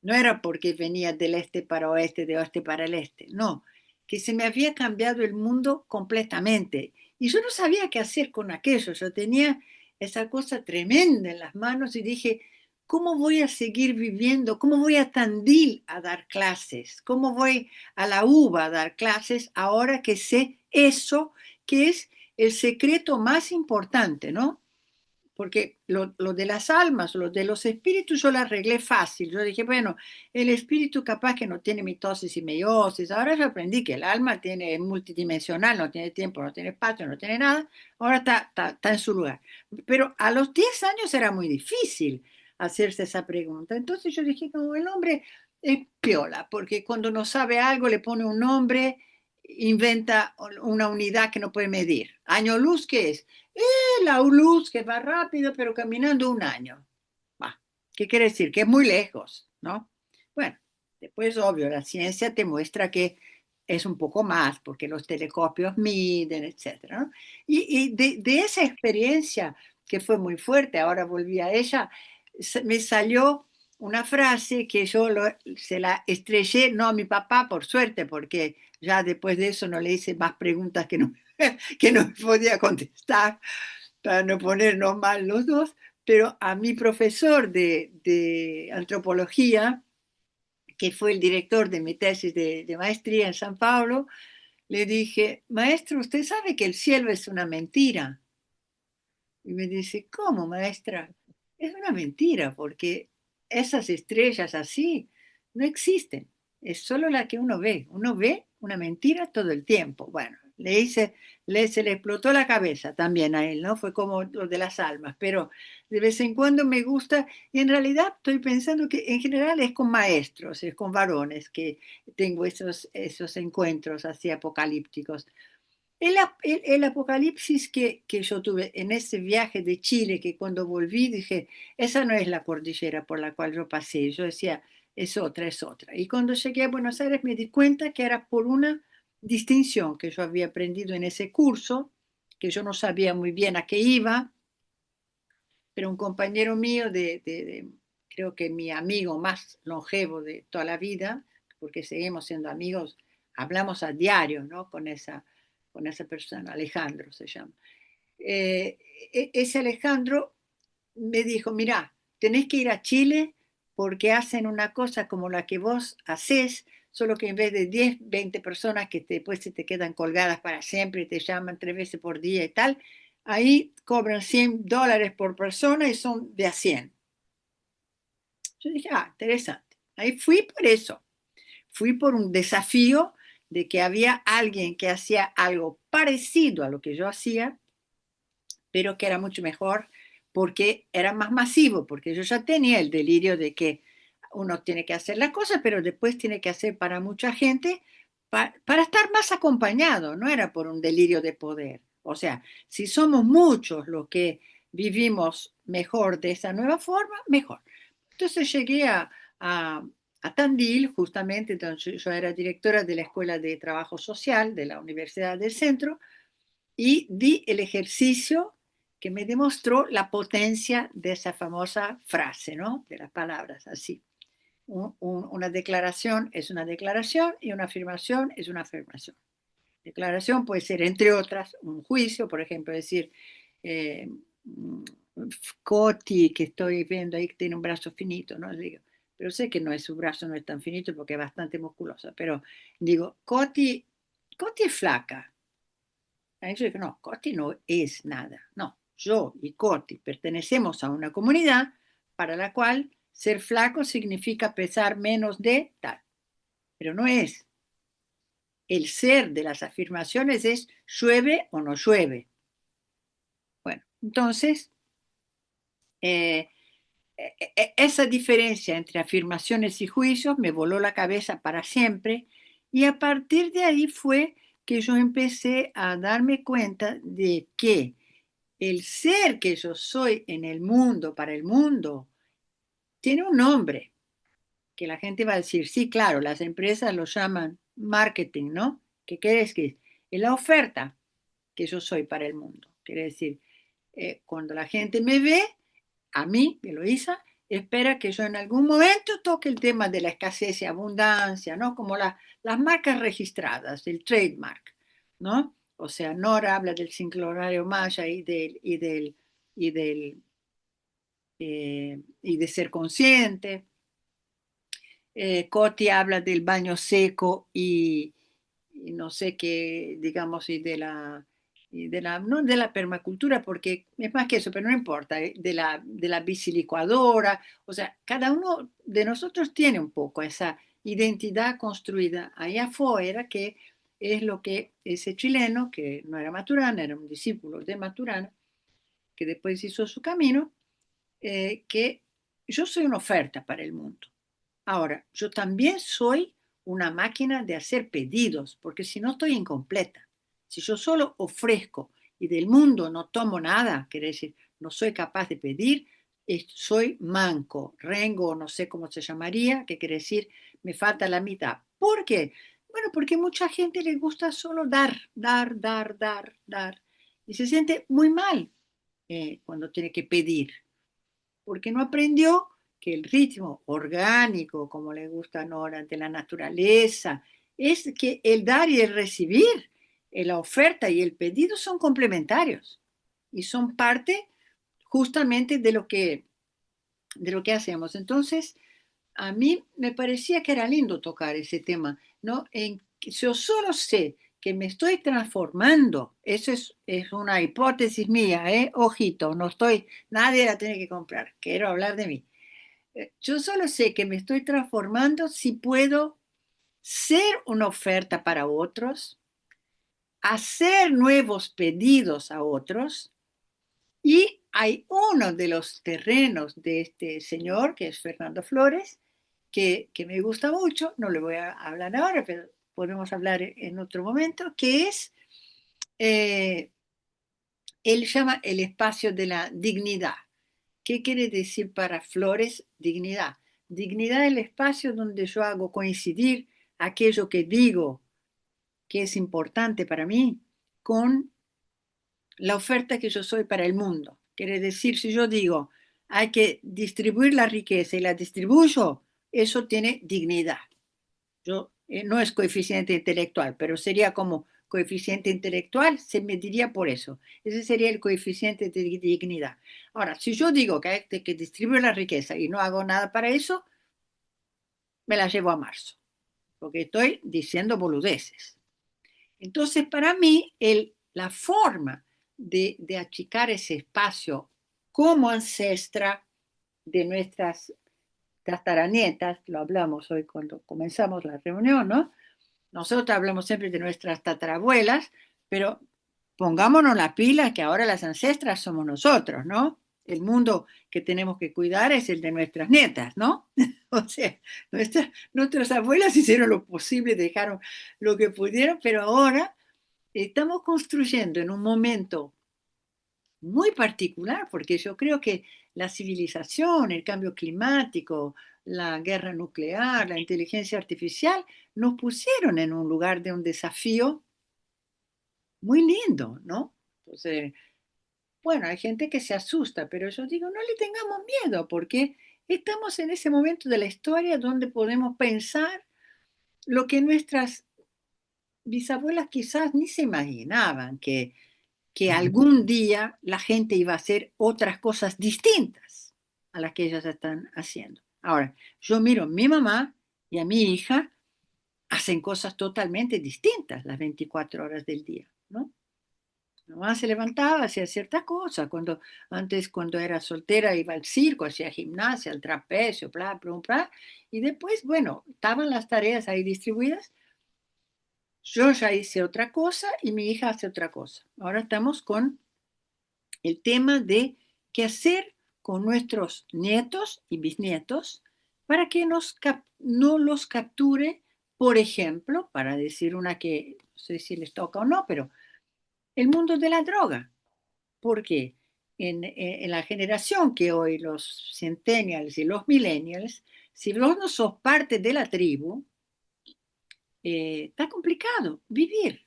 No era porque venía del este para oeste, de oeste para el este, no, que se me había cambiado el mundo completamente. Y yo no sabía qué hacer con aquello. Yo tenía esa cosa tremenda en las manos y dije, ¿cómo voy a seguir viviendo? ¿Cómo voy a Tandil a dar clases? ¿Cómo voy a la UBA a dar clases ahora que sé eso, que es el secreto más importante, ¿no? Porque lo de las almas, lo de los espíritus, yo lo arreglé fácil. Yo dije, bueno, el espíritu capaz que no tiene mitosis y meiosis. Ahora yo aprendí que el alma tiene, es multidimensional, no tiene tiempo, no tiene espacio, no tiene nada. Ahora está en su lugar. Pero a los 10 años era muy difícil hacerse esa pregunta. Entonces yo dije, no, el hombre es piola, porque cuando no sabe algo le pone un nombre, inventa una unidad que no puede medir. Año luz, ¿qué es? La luz que va rápido, pero caminando un año. Bah, ¿qué quiere decir? Que es muy lejos, ¿no? Bueno, después, obvio, la ciencia te muestra que es un poco más, porque los telescopios miden, etcétera, ¿no? Y de esa experiencia que fue muy fuerte, ahora volví a ella, me salió una frase que se la estrellé, no a mi papá, por suerte, porque ya después de eso no le hice más preguntas que no podía contestar para no ponernos mal los dos, pero a mi profesor de antropología, que fue el director de mi tesis de maestría en San Pablo, le dije, maestro, usted sabe que el cielo es una mentira. Y me dice, ¿cómo, maestra? Es una mentira, porque esas estrellas así no existen. Es solo la que uno ve. Uno ve una mentira todo el tiempo. Bueno, se le explotó la cabeza también a él, ¿no? Fue como lo de las almas, pero de vez en cuando me gusta, y en realidad estoy pensando que en general es con maestros, es con varones que tengo esos encuentros así apocalípticos. El apocalipsis que yo tuve en ese viaje de Chile, que cuando volví dije, esa no es la cordillera por la cual yo pasé. Yo decía, es otra, es otra. Y cuando llegué a Buenos Aires me di cuenta que era por una distinción que yo había aprendido en ese curso, que yo no sabía muy bien a qué iba, pero un compañero mío creo que mi amigo más longevo de toda la vida, porque seguimos siendo amigos, hablamos a diario, ¿no? Con esa persona, Alejandro se llama. Eh, Ese Alejandro me dijo, mira, tenés que ir a Chile porque hacen una cosa como la que vos hacés, solo que en vez de 10, 20 personas que después se te quedan colgadas para siempre y te llaman 3 veces por día y tal, ahí cobran $100 por persona y son de a 100. Yo dije, interesante. Ahí fui por eso. Fui por un desafío de que había alguien que hacía algo parecido a lo que yo hacía, pero que era mucho mejor porque era más masivo, porque yo ya tenía el delirio de que uno tiene que hacer las cosas, pero después tiene que hacer para mucha gente para estar más acompañado, no era por un delirio de poder. O sea, si somos muchos los que vivimos mejor de esa nueva forma, mejor. Entonces llegué a Tandil, justamente, entonces yo era directora de la Escuela de Trabajo Social de la Universidad del Centro, y di el ejercicio que me demostró la potencia de esa famosa frase, ¿no? De las palabras, así. Una declaración es una declaración y una afirmación es una afirmación. Declaración puede ser, entre otras, un juicio, por ejemplo, decir, eh, Coti, que estoy viendo ahí que tiene un brazo finito, ¿no? Digo, pero sé que no es, su brazo no es tan finito porque es bastante musculosa, pero digo, Coti es flaca. Ahí yo digo, no, Coti no es nada. No, yo y Coti pertenecemos a una comunidad para la cual ser flaco significa pesar menos de tal, pero no es. El ser de las afirmaciones es llueve o no llueve. Bueno, entonces, eh, esa diferencia entre afirmaciones y juicios me voló la cabeza para siempre y a partir de ahí fue que yo empecé a darme cuenta de que el ser que yo soy en el mundo, para el mundo, tiene un nombre que la gente va a decir, sí, claro, las empresas lo llaman marketing, ¿no? ¿Qué quiere decir? Es la oferta que yo soy para el mundo. Quiere decir, cuando la gente me ve, a mí, Eloísa, espera que yo en algún momento toque el tema de la escasez y abundancia, ¿no? Como las marcas registradas, el trademark, ¿no? O sea, Nora habla del sincronario maya y y de ser consciente. Coti habla del baño seco y no sé qué, digamos, no de la permacultura, porque es más que eso, pero no importa, de la bicilicuadora. O sea, cada uno de nosotros tiene un poco esa identidad construida allá afuera, que es lo que ese chileno, que no era Maturana, era un discípulo de Maturana, que después hizo su camino, que yo soy una oferta para el mundo. Ahora, yo también soy una máquina de hacer pedidos, porque si no estoy incompleta. Si yo solo ofrezco y del mundo no tomo nada, quiere decir, no soy capaz de pedir, soy manco, rengo, no sé cómo se llamaría, que quiere decir, me falta la mitad. ¿Por qué? Bueno, porque mucha gente le gusta solo dar, dar, dar, dar, dar, y se siente muy mal cuando tiene que pedir, porque no aprendió que el ritmo orgánico, como le gusta ahora, de la naturaleza, es que el dar y el recibir, la oferta y el pedido son complementarios y son parte justamente de lo que hacemos. Entonces, a mí me parecía que era lindo tocar ese tema, ¿no? Yo solo sé que me estoy transformando, eso es una hipótesis mía, ¿eh? Ojito, no estoy, nadie la tiene que comprar, quiero hablar de mí. Yo solo sé que me estoy transformando si puedo ser una oferta para otros, hacer nuevos pedidos a otros, y hay uno de los terrenos de este señor, que es Fernando Flores, que me gusta mucho, no le voy a hablar ahora, pero podemos hablar en otro momento, que es, eh, él llama el espacio de la dignidad. ¿Qué quiere decir para Flores dignidad? Dignidad es el espacio donde yo hago coincidir aquello que digo que es importante para mí con la oferta que yo soy para el mundo. Quiere decir, si yo digo, hay que distribuir la riqueza y la distribuyo, eso tiene dignidad. Yo, no es coeficiente intelectual, pero sería como coeficiente intelectual, se mediría por eso. Ese sería el coeficiente de dignidad. Ahora, si yo digo que hay que distribuir la riqueza y no hago nada para eso, me la llevo a marzo, porque estoy diciendo boludeces. Entonces, para mí, la forma de achicar ese espacio como ancestra de nuestras tataranietas, lo hablamos hoy cuando comenzamos la reunión, ¿no? Nosotros hablamos siempre de nuestras tatarabuelas, pero pongámonos la pila que ahora las ancestras somos nosotros, ¿no? El mundo que tenemos que cuidar es el de nuestras nietas, ¿no? O sea, nuestras abuelas hicieron lo posible, dejaron lo que pudieron, pero ahora estamos construyendo en un momento muy particular, porque yo creo que la civilización, el cambio climático, la guerra nuclear, la inteligencia artificial, nos pusieron en un lugar de un desafío muy lindo, ¿no? Entonces, bueno, hay gente que se asusta, pero yo digo, no le tengamos miedo, porque estamos en ese momento de la historia donde podemos pensar lo que nuestras bisabuelas quizás ni se imaginaban, que algún día la gente iba a hacer otras cosas distintas a las que ellas están haciendo. Ahora, yo miro a mi mamá y a mi hija, hacen cosas totalmente distintas las 24 horas del día, ¿no? Mi mamá se levantaba, hacía ciertas cosas. Antes, cuando era soltera, iba al circo, hacía gimnasia, al trapecio, bla, bla, bla. Y después, bueno, estaban las tareas ahí distribuidas. Yo ya hice otra cosa y mi hija hace otra cosa. Ahora estamos con el tema de qué hacer con nuestros nietos y bisnietos para que no los capture, por ejemplo, para decir una que no sé si les toca o no, pero el mundo de la droga. Porque en la generación que hoy los centennials y los millennials, si vos no sos parte de la tribu, está complicado vivir.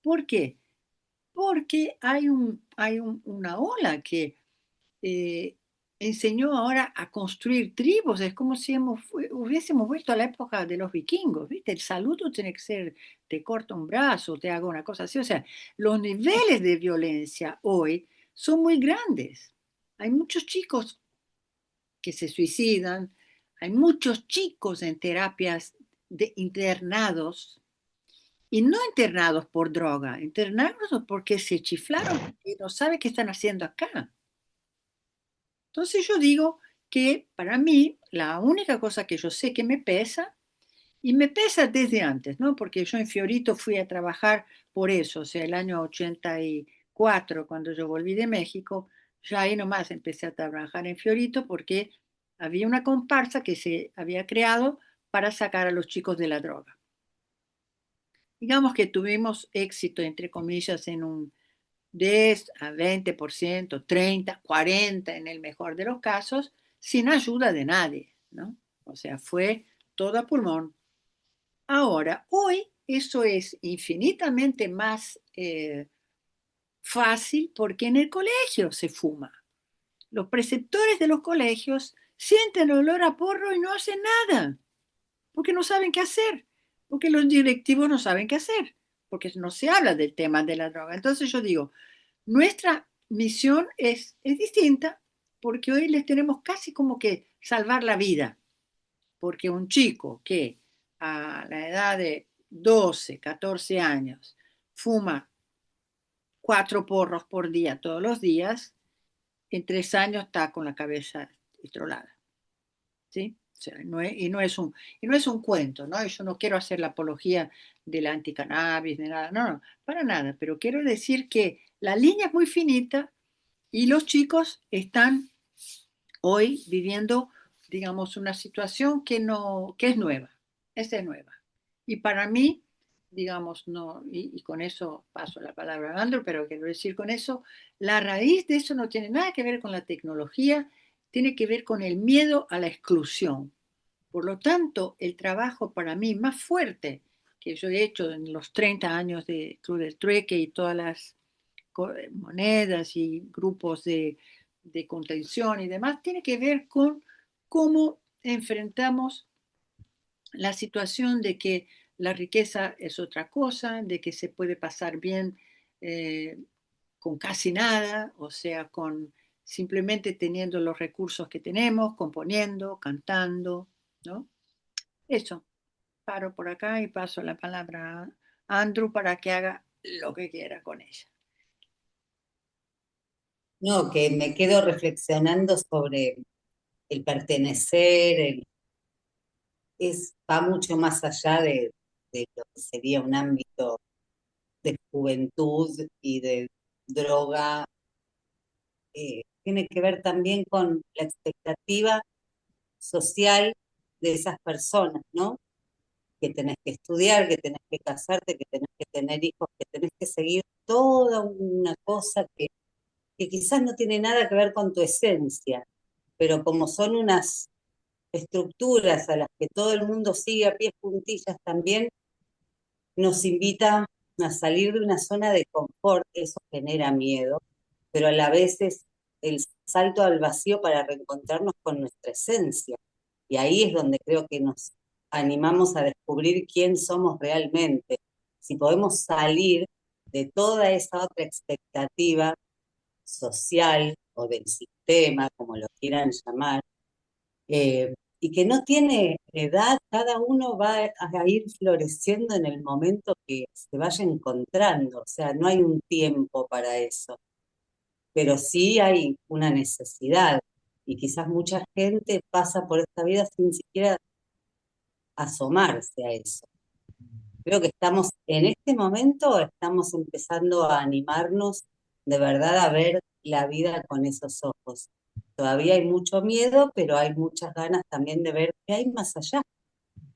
¿Por qué? Porque una ola que eh, enseñó ahora a construir tribus. Es como si hubiésemos vuelto a la época de los vikingos, ¿viste? El saludo tiene que ser, te corto un brazo, te hago una cosa así. O sea, los niveles de violencia hoy son muy grandes. Hay muchos chicos que se suicidan, hay muchos chicos en terapias de internados, y no internados por droga, internados porque se chiflaron y no saben qué están haciendo acá. Entonces yo digo que para mí la única cosa que yo sé que me pesa, y me pesa desde antes, ¿no? Porque yo en Fiorito fui a trabajar por eso, o sea, el año 84, cuando yo volví de México, ya ahí nomás empecé a trabajar en Fiorito porque había una comparsa que se había creado para sacar a los chicos de la droga. Digamos que tuvimos éxito, entre comillas, en un 10 a 20%, 30, 40 en el mejor de los casos, sin ayuda de nadie, ¿no? O sea, fue todo a pulmón. Ahora, hoy eso es infinitamente más fácil porque en el colegio se fuma. Los preceptores de los colegios sienten olor a porro y no hacen nada, porque no saben qué hacer, porque los directivos no saben qué hacer, porque no se habla del tema de la droga. Entonces yo digo, nuestra misión es distinta porque hoy les tenemos casi como que salvar la vida, porque un chico que a la edad de 12, 14 años fuma 4 porros por día todos los días, en 3 años está con la cabeza estrolada. ¿Sí? O sea, y no es un cuento, ¿no? Yo no quiero hacer la apología del anticannabis ni nada, no, no, para nada, pero quiero decir que la línea es muy finita y los chicos están hoy viviendo, digamos, una situación que no, que es nueva, esta es nueva. Y para mí, digamos, no, y con eso paso la palabra a Andrew, pero quiero decir con eso, la raíz de eso no tiene nada que ver con la tecnología, tiene que ver con el miedo a la exclusión. Por lo tanto, el trabajo para mí más fuerte que yo he hecho en los 30 años de Club del Trueque y todas las monedas y grupos de contención y demás, tiene que ver con cómo enfrentamos la situación de que la riqueza es otra cosa, de que se puede pasar bien eh, con casi nada, o sea, con simplemente teniendo los recursos que tenemos, componiendo, cantando, ¿no? Eso, paro por acá y paso la palabra a Andrew para que haga lo que quiera con ella. No, que me quedo reflexionando sobre el pertenecer, va mucho más allá de lo que sería un ámbito de juventud y de droga. Tiene que ver también con la expectativa social de esas personas, ¿no? Que tenés que estudiar, que tenés que casarte, que tenés que tener hijos, que tenés que seguir toda una cosa que quizás no tiene nada que ver con tu esencia, pero como son unas estructuras a las que todo el mundo sigue a pies juntillas también, nos invita a salir de una zona de confort, eso genera miedo, pero a la vez es el salto al vacío para reencontrarnos con nuestra esencia. Y ahí es donde creo que nos animamos a descubrir quién somos realmente. Si podemos salir de toda esa otra expectativa social o del sistema, como lo quieran llamar, y que no tiene edad, cada uno va a ir floreciendo en el momento que se vaya encontrando, o sea, no hay un tiempo para eso, pero sí hay una necesidad, y quizás mucha gente pasa por esta vida sin siquiera asomarse a eso. Creo que estamos, en este momento, estamos empezando a animarnos de verdad a ver la vida con esos ojos. Todavía hay mucho miedo, pero hay muchas ganas también de ver qué hay más allá,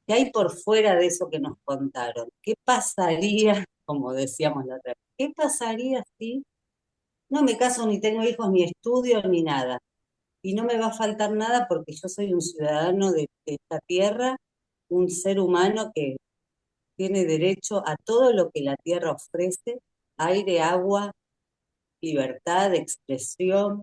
qué hay por fuera de eso que nos contaron. ¿Qué pasaría, como decíamos la otra vez, qué pasaría si no me caso, ni tengo hijos, ni estudio, ni nada? Y no me va a faltar nada porque yo soy un ciudadano de esta tierra, un ser humano que tiene derecho a todo lo que la tierra ofrece: aire, agua, libertad de expresión,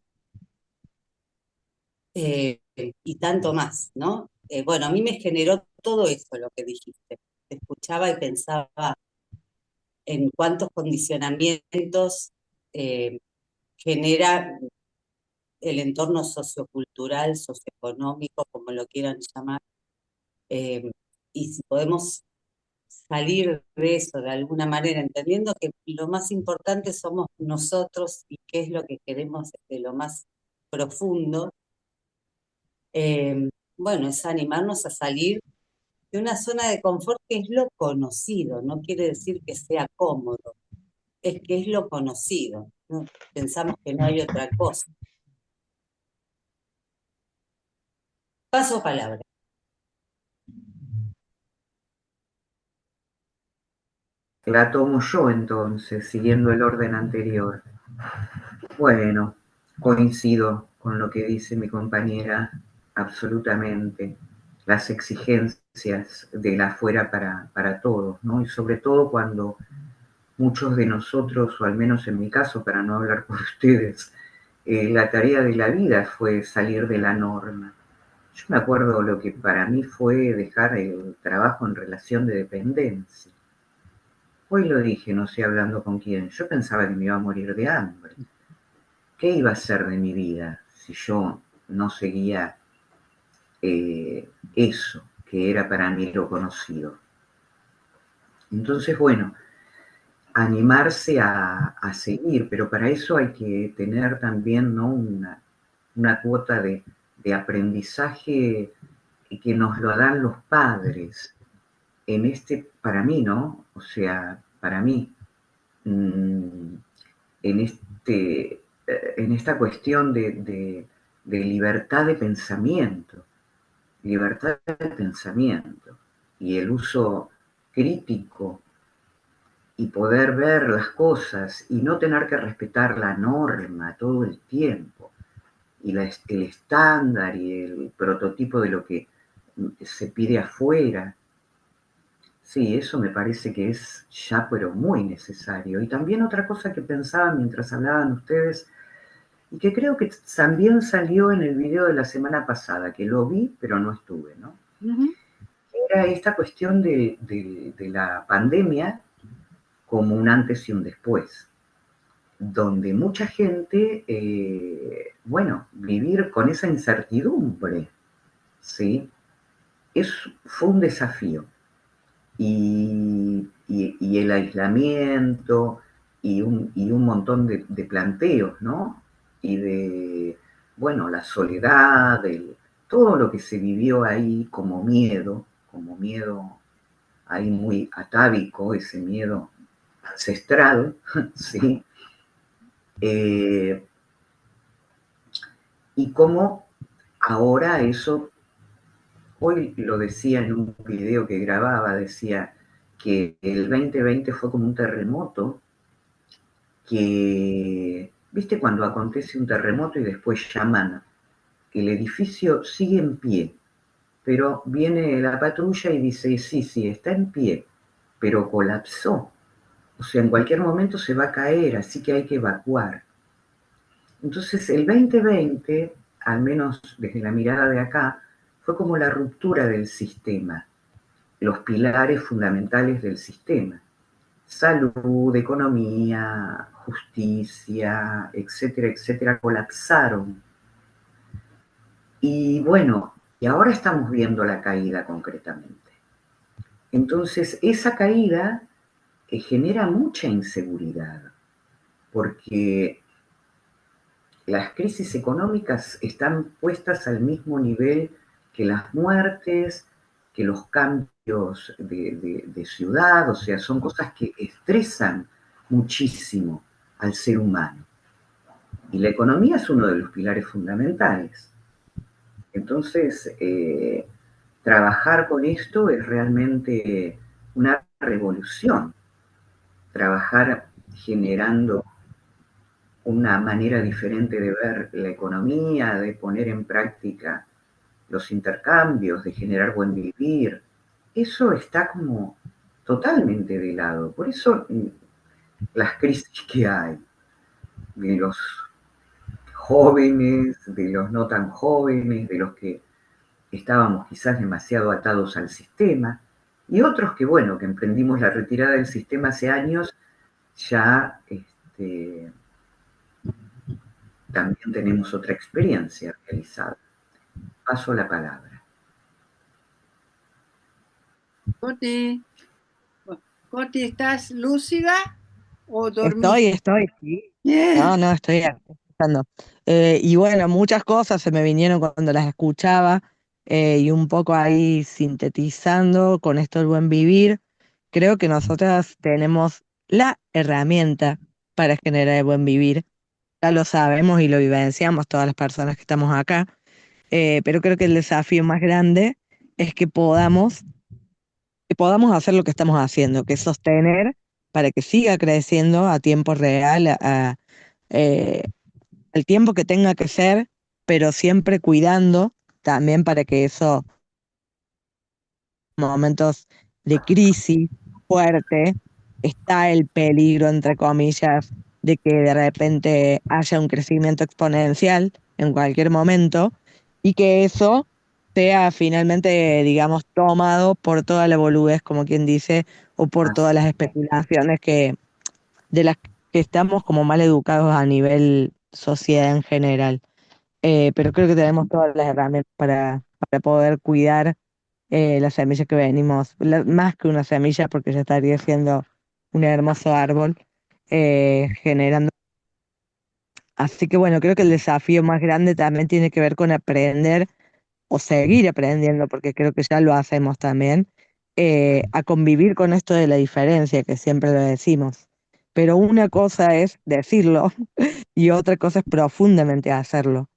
y tanto más, ¿no? Bueno, a mí me generó todo eso lo que dijiste. Te escuchaba y pensaba en cuántos condicionamientos genera el entorno sociocultural, socioeconómico, como lo quieran llamar, y si podemos salir de eso de alguna manera, entendiendo que lo más importante somos nosotros y qué es lo que queremos de lo más profundo, bueno, es animarnos a salir de una zona de confort que es lo conocido, no quiere decir que sea cómodo, es que es lo conocido, ¿no? Pensamos que no hay otra cosa. Paso palabra. La tomo yo entonces, siguiendo el orden anterior. Bueno, coincido con lo que dice mi compañera, absolutamente. Las exigencias del afuera para todos, ¿no? Y sobre todo cuando muchos de nosotros, o al menos en mi caso, para no hablar por ustedes, la tarea de la vida fue salir de la norma. Yo me acuerdo lo que para mí fue dejar el trabajo en relación de dependencia. Hoy lo dije, no sé hablando con quién, yo pensaba que me iba a morir de hambre. ¿Qué iba a ser de mi vida si yo no seguía eso que era para mí lo conocido? Entonces, bueno, animarse a seguir, pero para eso hay que tener también, ¿no?, una cuota de aprendizaje que nos lo dan los padres. En para mí, ¿no? O sea, para mí, en, en esta cuestión de libertad de pensamiento, y el uso crítico y poder ver las cosas y no tener que respetar la norma todo el tiempo y el estándar y el prototipo de lo que se pide afuera. Sí, eso me parece que es ya pero muy necesario. Y también otra cosa que pensaba mientras hablaban ustedes y que creo que también salió en el video de la semana pasada, que lo vi pero no estuve, ¿no? Era esta cuestión de la pandemia como un antes y un después, donde mucha gente, bueno, vivir con esa incertidumbre, ¿sí? Fue un desafío. Y el aislamiento y un montón de planteos, ¿no? Y de, bueno, la soledad, todo lo que se vivió ahí como miedo ahí muy atávico, ese miedo ancestral, ¿sí? Y cómo ahora eso, hoy lo decía en un video que grababa, decía que el 2020 fue como un terremoto, que, ¿viste cuando acontece un terremoto y después llaman? El edificio sigue en pie, pero viene la patrulla y dice, sí, está en pie, pero colapsó. O sea, en cualquier momento se va a caer, así que hay que evacuar. Entonces, el 2020, al menos desde la mirada de acá, fue como la ruptura del sistema, los pilares fundamentales del sistema. Salud, economía, justicia, etcétera, colapsaron. Y bueno, y ahora estamos viendo la caída concretamente. Entonces, esa caída genera mucha inseguridad, porque las crisis económicas están puestas al mismo nivel que las muertes, que los cambios de ciudad, o sea, son cosas que estresan muchísimo al ser humano. Y la economía es uno de los pilares fundamentales. Entonces, trabajar con esto es realmente una revolución. Trabajar generando una manera diferente de ver la economía, de poner en práctica los intercambios, de generar buen vivir, eso está como totalmente de lado. Por eso las crisis que hay de los jóvenes, de los no tan jóvenes, de los que estábamos quizás demasiado atados al sistema, y otros que, bueno, que emprendimos la retirada del sistema hace años, ya también tenemos otra experiencia realizada. Paso la palabra. Coti, Coti, ¿estás lúcida o dormiste? Estoy, sí. Yeah. No, estoy escuchando. Y bueno, muchas cosas se me vinieron cuando las escuchaba y un poco ahí sintetizando con esto del buen vivir. Creo que nosotras tenemos la herramienta para generar el buen vivir. Ya lo sabemos y lo vivenciamos todas las personas que estamos acá, pero creo que el desafío más grande es que podamos hacer lo que estamos haciendo, que es sostener para que siga creciendo a tiempo real, eh, al tiempo que tenga que ser, pero siempre cuidando también para que esos momentos de crisis fuerte está el peligro, entre comillas, de que de repente haya un crecimiento exponencial en cualquier momento y que eso sea finalmente, digamos, tomado por toda la boludez, como quien dice, o por todas las especulaciones de las que estamos como mal educados a nivel sociedad en general. Pero creo que tenemos todas las herramientas para poder cuidar las semillas que venimos, más que una semilla, porque ya estaría siendo un hermoso árbol generando. Así que bueno, creo que el desafío más grande también tiene que ver con aprender o seguir aprendiendo, porque creo que ya lo hacemos también, a convivir con esto de la diferencia, que siempre lo decimos. Pero una cosa es decirlo y otra cosa es profundamente hacerlo.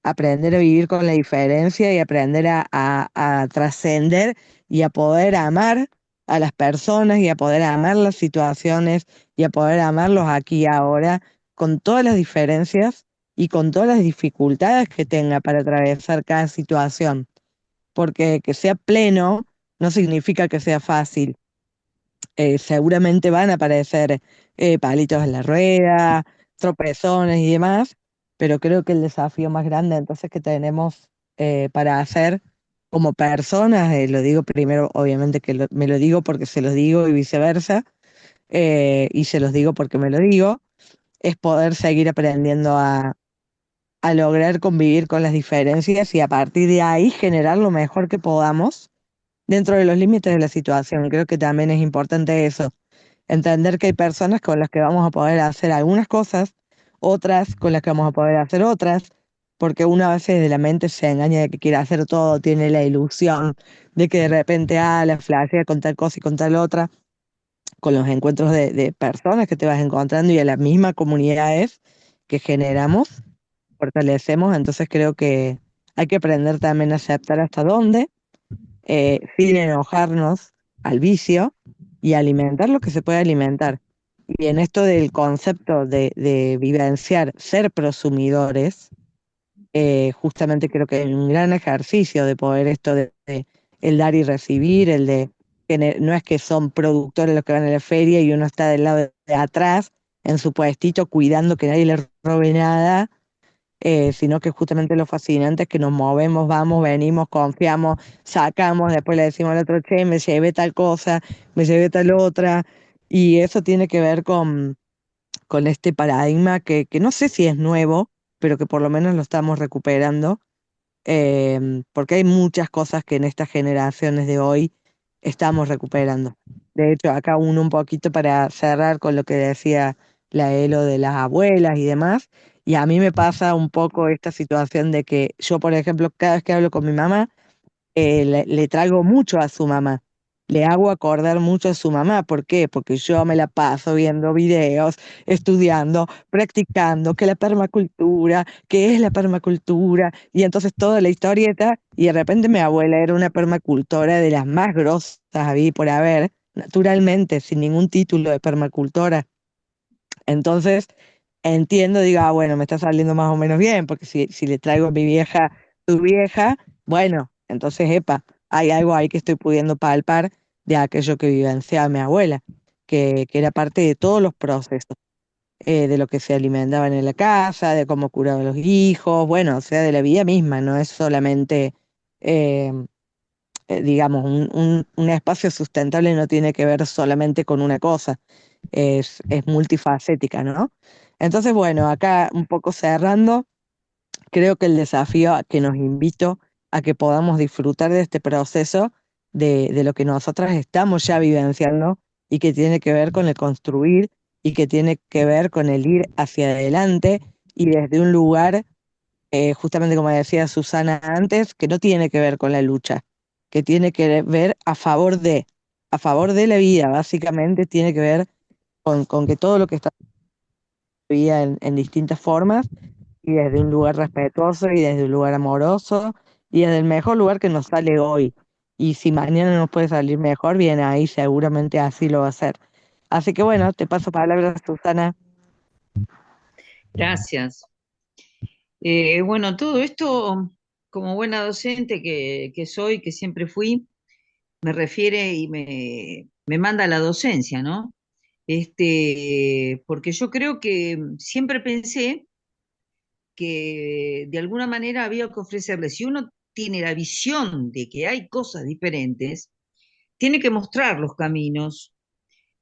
Aprender a vivir con la diferencia y aprender a trascender y a poder amar a las personas y a poder amar las situaciones y a poder amarlos aquí y ahora con todas las diferencias y con todas las dificultades que tenga para atravesar cada situación. Porque que sea pleno no significa que sea fácil. Seguramente van a aparecer palitos en la rueda, tropezones y demás, pero creo que el desafío más grande entonces que tenemos para hacer como personas, lo digo primero, obviamente que me lo digo porque se los digo y viceversa, y se los digo porque me lo digo, es poder seguir aprendiendo a lograr convivir con las diferencias y a partir de ahí generar lo mejor que podamos dentro de los límites de la situación. Creo que también es importante eso, entender que hay personas con las que vamos a poder hacer algunas cosas, otras con las que vamos a poder hacer otras, porque una a veces de la mente se engaña de que quiere hacer todo, tiene la ilusión de que de repente, la flashea con tal cosa y con tal otra, con los encuentros de personas que te vas encontrando y a las mismas comunidades que generamos, fortalecemos, entonces creo que hay que aprender también a aceptar hasta dónde sin enojarnos al vicio y alimentar lo que se puede alimentar. Y en esto del concepto de vivenciar, ser prosumidores, justamente creo que hay un gran ejercicio de poder esto de el dar y recibir, el de que no es que son productores los que van a la feria y uno está del lado de atrás en su puestito cuidando que nadie le robe nada, sino que justamente lo fascinante es que nos movemos, vamos, venimos, confiamos, sacamos, después le decimos al otro, che, me llevé tal cosa, me llevé tal otra, y eso tiene que ver con este paradigma que no sé si es nuevo, pero que por lo menos lo estamos recuperando, porque hay muchas cosas que en estas generaciones de hoy estamos recuperando. De hecho, acá uno un poquito para cerrar con lo que decía la Elo de las abuelas y demás, y a mí me pasa un poco esta situación de que yo, por ejemplo, cada vez que hablo con mi mamá, le traigo mucho a su mamá. Le hago acordar mucho a su mamá. ¿Por qué? Porque yo me la paso viendo videos, estudiando, practicando, que la permacultura, qué es la permacultura, y entonces toda la historieta, y de repente mi abuela era una permacultora de las más grosas había y por haber, naturalmente, sin ningún título de permacultora. Entonces, entiendo, digo, bueno, me está saliendo más o menos bien, porque si le traigo a mi vieja su vieja, bueno, entonces, epa, hay algo ahí que estoy pudiendo palpar de aquello que vivenciaba mi abuela, que era parte de todos los procesos, de lo que se alimentaban en la casa, de cómo curaban los hijos, bueno, o sea, de la vida misma, no es solamente, eh, digamos, un espacio sustentable no tiene que ver solamente con una cosa, es multifacética, ¿no? Entonces, bueno, acá un poco cerrando, creo que el desafío a que nos invito a que podamos disfrutar de este proceso, de lo que nosotras estamos ya vivenciando y que tiene que ver con el construir y que tiene que ver con el ir hacia adelante y desde un lugar, justamente como decía Susana antes, que no tiene que ver con la lucha, que tiene que ver a favor de la vida, básicamente tiene que ver con que todo lo que está en la vida en distintas formas y desde un lugar respetuoso y desde un lugar amoroso y desde el mejor lugar que nos sale hoy. Y si mañana nos puede salir mejor, bien, ahí seguramente así lo va a hacer. Así que bueno, te paso palabras, Susana. Gracias. Bueno, todo esto, como buena docente que soy, que siempre fui, me refiere y me manda a la docencia, ¿no? Porque yo creo que siempre pensé que de alguna manera había que ofrecerle, si uno tiene la visión de que hay cosas diferentes, tiene que mostrar los caminos.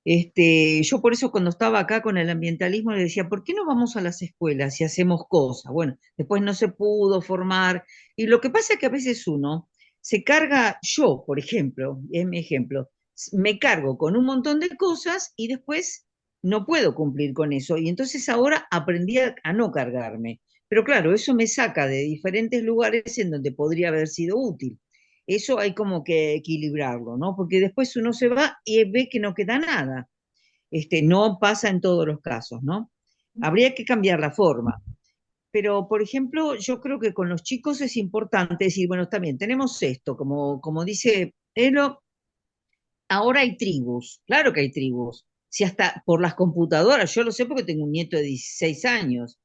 Yo por eso cuando estaba acá con el ambientalismo le decía, ¿por qué no vamos a las escuelas y hacemos cosas? Bueno, después no se pudo formar. Y lo que pasa es que a veces uno se carga, yo, por ejemplo, es mi ejemplo, me cargo con un montón de cosas y después no puedo cumplir con eso. Y entonces ahora aprendí a no cargarme. Pero claro, eso me saca de diferentes lugares en donde podría haber sido útil. Eso hay como que equilibrarlo, ¿no? Porque después uno se va y ve que no queda nada. No pasa en todos los casos, ¿no? Habría que cambiar la forma. Pero, por ejemplo, yo creo que con los chicos es importante decir, bueno, también tenemos esto, como dice Elo, ahora hay tribus, claro que hay tribus. Si hasta por las computadoras, yo lo sé porque tengo un nieto de 16 años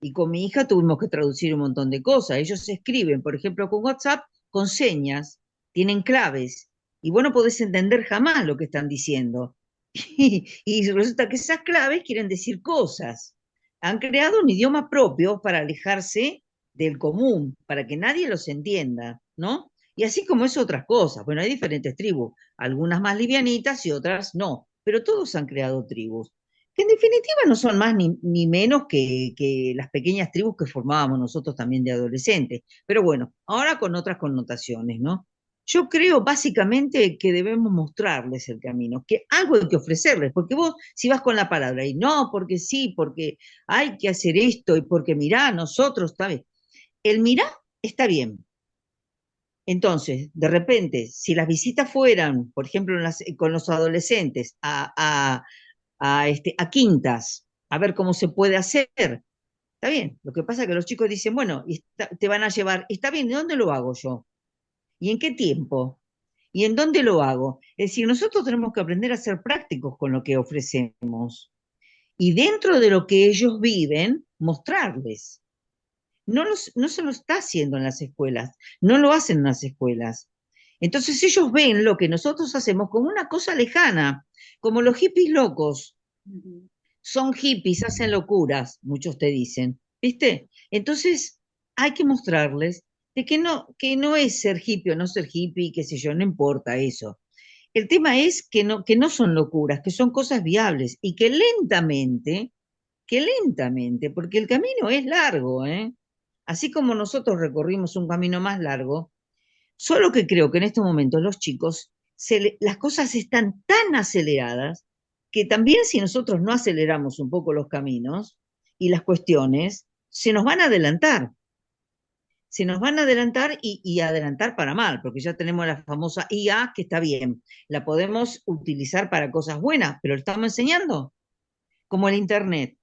y con mi hija tuvimos que traducir un montón de cosas. Ellos se escriben, por ejemplo, con WhatsApp, con señas, tienen claves y vos no podés entender jamás lo que están diciendo. Y resulta que esas claves quieren decir cosas. Han creado un idioma propio para alejarse del común, para que nadie los entienda, ¿no? Y así como es otras cosas. Bueno, hay diferentes tribus, algunas más livianitas y otras no, pero todos han creado tribus, que en definitiva no son más ni menos que las pequeñas tribus que formábamos nosotros también de adolescentes. Pero bueno, ahora con otras connotaciones, ¿no? Yo creo básicamente que debemos mostrarles el camino, que algo hay que ofrecerles, porque vos si vas con la palabra y no, porque sí, porque hay que hacer esto y porque mirá, nosotros, está bien. El mirá está bien. Entonces, de repente, si las visitas fueran, por ejemplo, con los adolescentes a quintas, a ver cómo se puede hacer, está bien. Lo que pasa es que los chicos dicen, bueno, te van a llevar, está bien, ¿de dónde lo hago yo? ¿Y en qué tiempo? ¿Y en dónde lo hago? Es decir, nosotros tenemos que aprender a ser prácticos con lo que ofrecemos. Y dentro de lo que ellos viven, mostrarles. No se lo está haciendo en las escuelas, no lo hacen en las escuelas. Entonces ellos ven lo que nosotros hacemos como una cosa lejana, como los hippies locos. Son hippies, hacen locuras, muchos te dicen, ¿viste? Entonces hay que mostrarles de que no es ser hippie o no ser hippie, qué sé yo, no importa eso. El tema es que no son locuras, que son cosas viables y que lentamente, porque el camino es largo, ¿eh? Así como nosotros recorrimos un camino más largo, solo que creo que en estos momentos los chicos, las cosas están tan aceleradas que también si nosotros no aceleramos un poco los caminos y las cuestiones, se nos van a adelantar. Se nos van a adelantar y adelantar para mal, porque ya tenemos la famosa IA que está bien. La podemos utilizar para cosas buenas, pero lo estamos enseñando, como el Internet.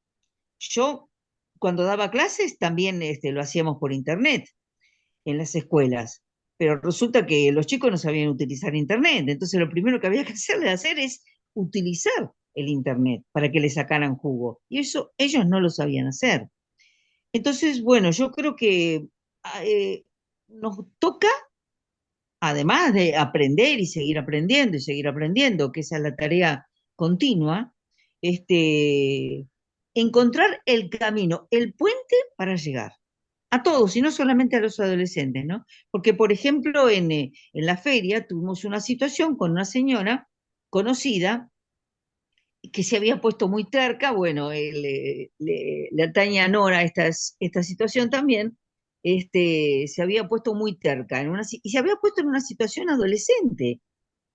Yo, cuando daba clases, también lo hacíamos por Internet en las escuelas, pero resulta que los chicos no sabían utilizar Internet, entonces lo primero que había que hacer es utilizar el Internet para que le sacaran jugo, y eso ellos no lo sabían hacer. Entonces, bueno, yo creo que eh, nos toca, además de aprender y seguir aprendiendo, que esa es la tarea continua, encontrar el camino, el puente para llegar a todos y no solamente a los adolescentes, ¿no? Porque, por ejemplo, en la feria tuvimos una situación con una señora conocida que se había puesto muy terca, bueno, le atañe a Nora esta situación también, se había puesto muy terca, y se había puesto en una situación adolescente,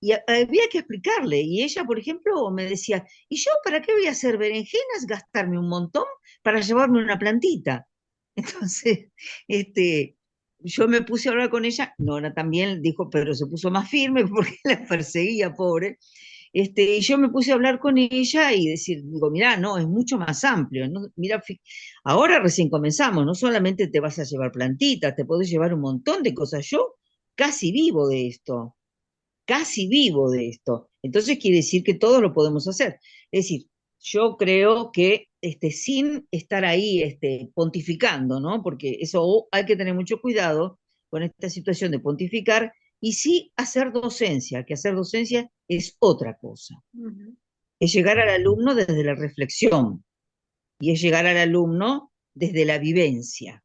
y había que explicarle, y ella, por ejemplo, me decía, ¿y yo para qué voy a hacer berenjenas, gastarme un montón para llevarme una plantita? Entonces, yo me puse a hablar con ella, Nora también dijo, pero se puso más firme porque la perseguía, pobre. Y yo me puse a hablar con ella y decir, digo, mirá, no, es mucho más amplio, ¿no? Mira, ahora recién comenzamos, no solamente te vas a llevar plantitas, te podés llevar un montón de cosas. Yo casi vivo de esto, casi vivo de esto. Entonces quiere decir que todo lo podemos hacer. Es decir, yo creo que sin estar ahí pontificando, ¿no? Porque eso hay que tener mucho cuidado con esta situación de pontificar y sí hacer docencia, que hacer docencia es otra cosa. Ujú. Es llegar al alumno desde la reflexión y es llegar al alumno desde la vivencia.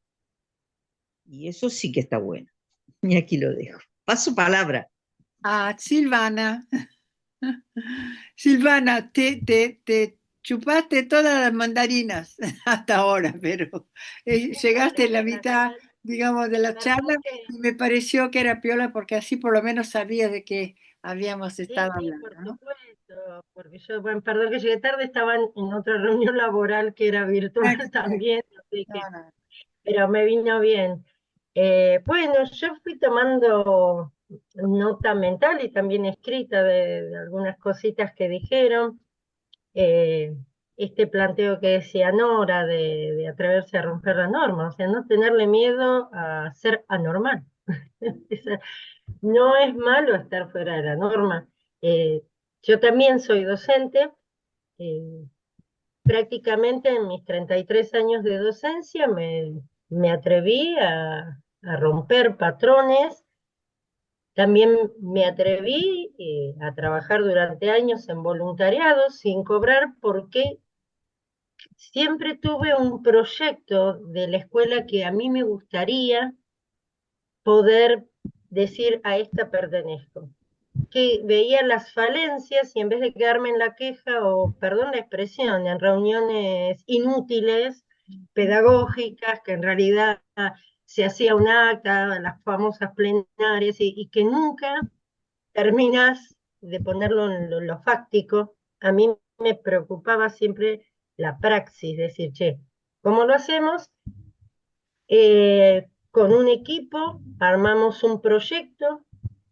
Y eso sí que está bueno. Y aquí lo dejo. Paso palabra. Silvana. Silvana, te chupaste todas las mandarinas hasta ahora, pero llegaste en la mitad, digamos, de la charla y me pareció que era piola porque así por lo menos sabías de qué habíamos estado Sí, hablando, por ¿no? supuesto, porque yo, bueno, perdón que llegué tarde, estaba en otra reunión laboral que era virtual también, así que, No, no. pero me vino bien. Bueno, yo fui tomando nota mental y también escrita de algunas cositas que dijeron. eh, este planteo que decía Nora de atreverse a romper la norma, o sea, no tenerle miedo a ser anormal. No es malo estar fuera de la norma. Eh, yo también soy docente, eh, prácticamente en mis 33 años de docencia me atreví a romper patrones, también me atreví a trabajar durante años en voluntariado sin cobrar porque siempre tuve un proyecto de la escuela que a mí me gustaría poder decir a esta pertenezco. Que veía las falencias y en vez de quedarme en la queja o, perdón la expresión, en reuniones inútiles, pedagógicas, que en realidad se hacía un acta, las famosas plenarias, y que nunca terminas de ponerlo en lo fáctico, a mí me preocupaba siempre la praxis, decir, che, ¿cómo lo hacemos? Con un equipo armamos un proyecto,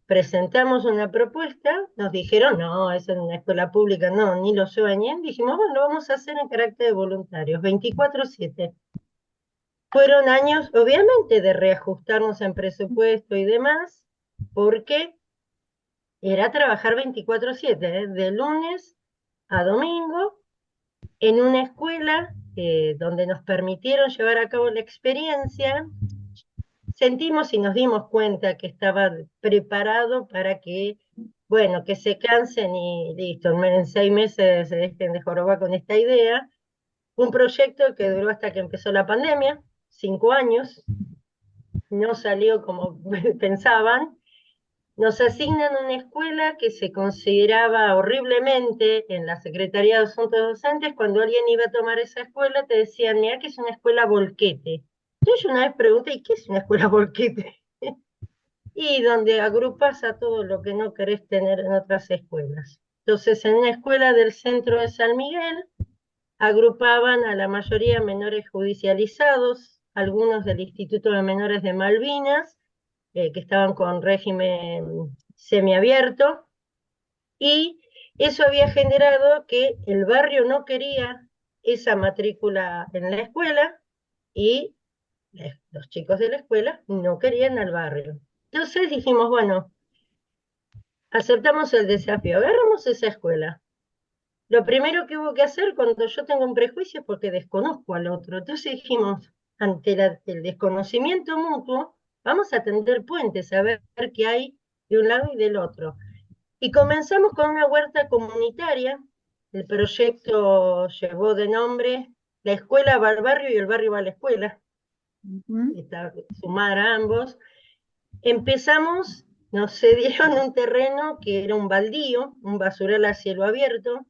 presentamos una propuesta, nos dijeron, no, eso en una escuela pública no, ni lo sueñen, dijimos, bueno, lo vamos a hacer en carácter de voluntarios, 24/7. Fueron años, obviamente, de reajustarnos en presupuesto y demás, porque era trabajar 24/7, de lunes a domingo, en una escuela donde nos permitieron llevar a cabo la experiencia. Sentimos y nos dimos cuenta que estaba preparado para que, bueno, que se cansen y listo, en 6 meses se dejen de jorobar con esta idea. Un proyecto que duró hasta que empezó la pandemia, 5 años, no salió como pensaban. Nos asignan una escuela que se consideraba horriblemente en la Secretaría de Asuntos Docentes. Cuando alguien iba a tomar esa escuela, te decían, mira que es una escuela volquete. Entonces yo una vez pregunté, ¿y qué es una escuela volquete? Y donde agrupas a todo lo que no querés tener en otras escuelas. Entonces, en una escuela del centro de San Miguel, agrupaban a la mayoría menores judicializados, algunos del Instituto de Menores de Malvinas, que estaban con régimen semiabierto, y eso había generado que el barrio no quería esa matrícula en la escuela y los chicos de la escuela no querían al barrio. Entonces dijimos, bueno, aceptamos el desafío, agarramos esa escuela. Lo primero que hubo que hacer cuando yo tengo un prejuicio es porque desconozco al otro. Entonces dijimos, ante el desconocimiento mutuo, vamos a tender puentes, a ver qué hay de un lado y del otro. Y comenzamos con una huerta comunitaria. El proyecto llevó de nombre La escuela va al barrio y el barrio va a la escuela. Está sumar a ambos. Empezamos, nos cedieron un terreno que era un baldío, un basural a cielo abierto.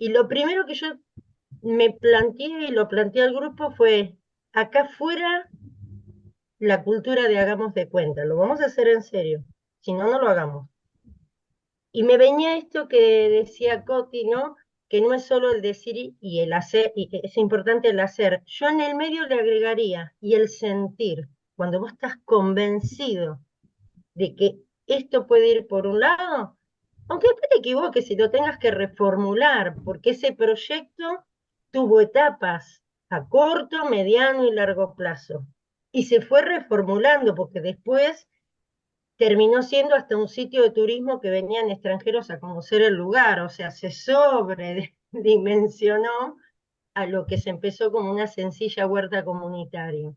Y lo primero que yo me planteé y lo planteé al grupo fue, acá afuera la cultura de hagamos de cuenta, lo vamos a hacer en serio, si no, no lo hagamos. Y me venía esto que decía Coti, ¿no? Que no es solo el decir y el hacer, y que es importante el hacer. Yo en el medio le agregaría, y el sentir, cuando vos estás convencido de que esto puede ir por un lado, aunque después te equivoques y lo tengas que reformular, porque ese proyecto tuvo etapas a corto, mediano y largo plazo. Y se fue reformulando, porque después terminó siendo hasta un sitio de turismo que venían extranjeros a conocer el lugar, o sea, se sobredimensionó a lo que se empezó como una sencilla huerta comunitaria.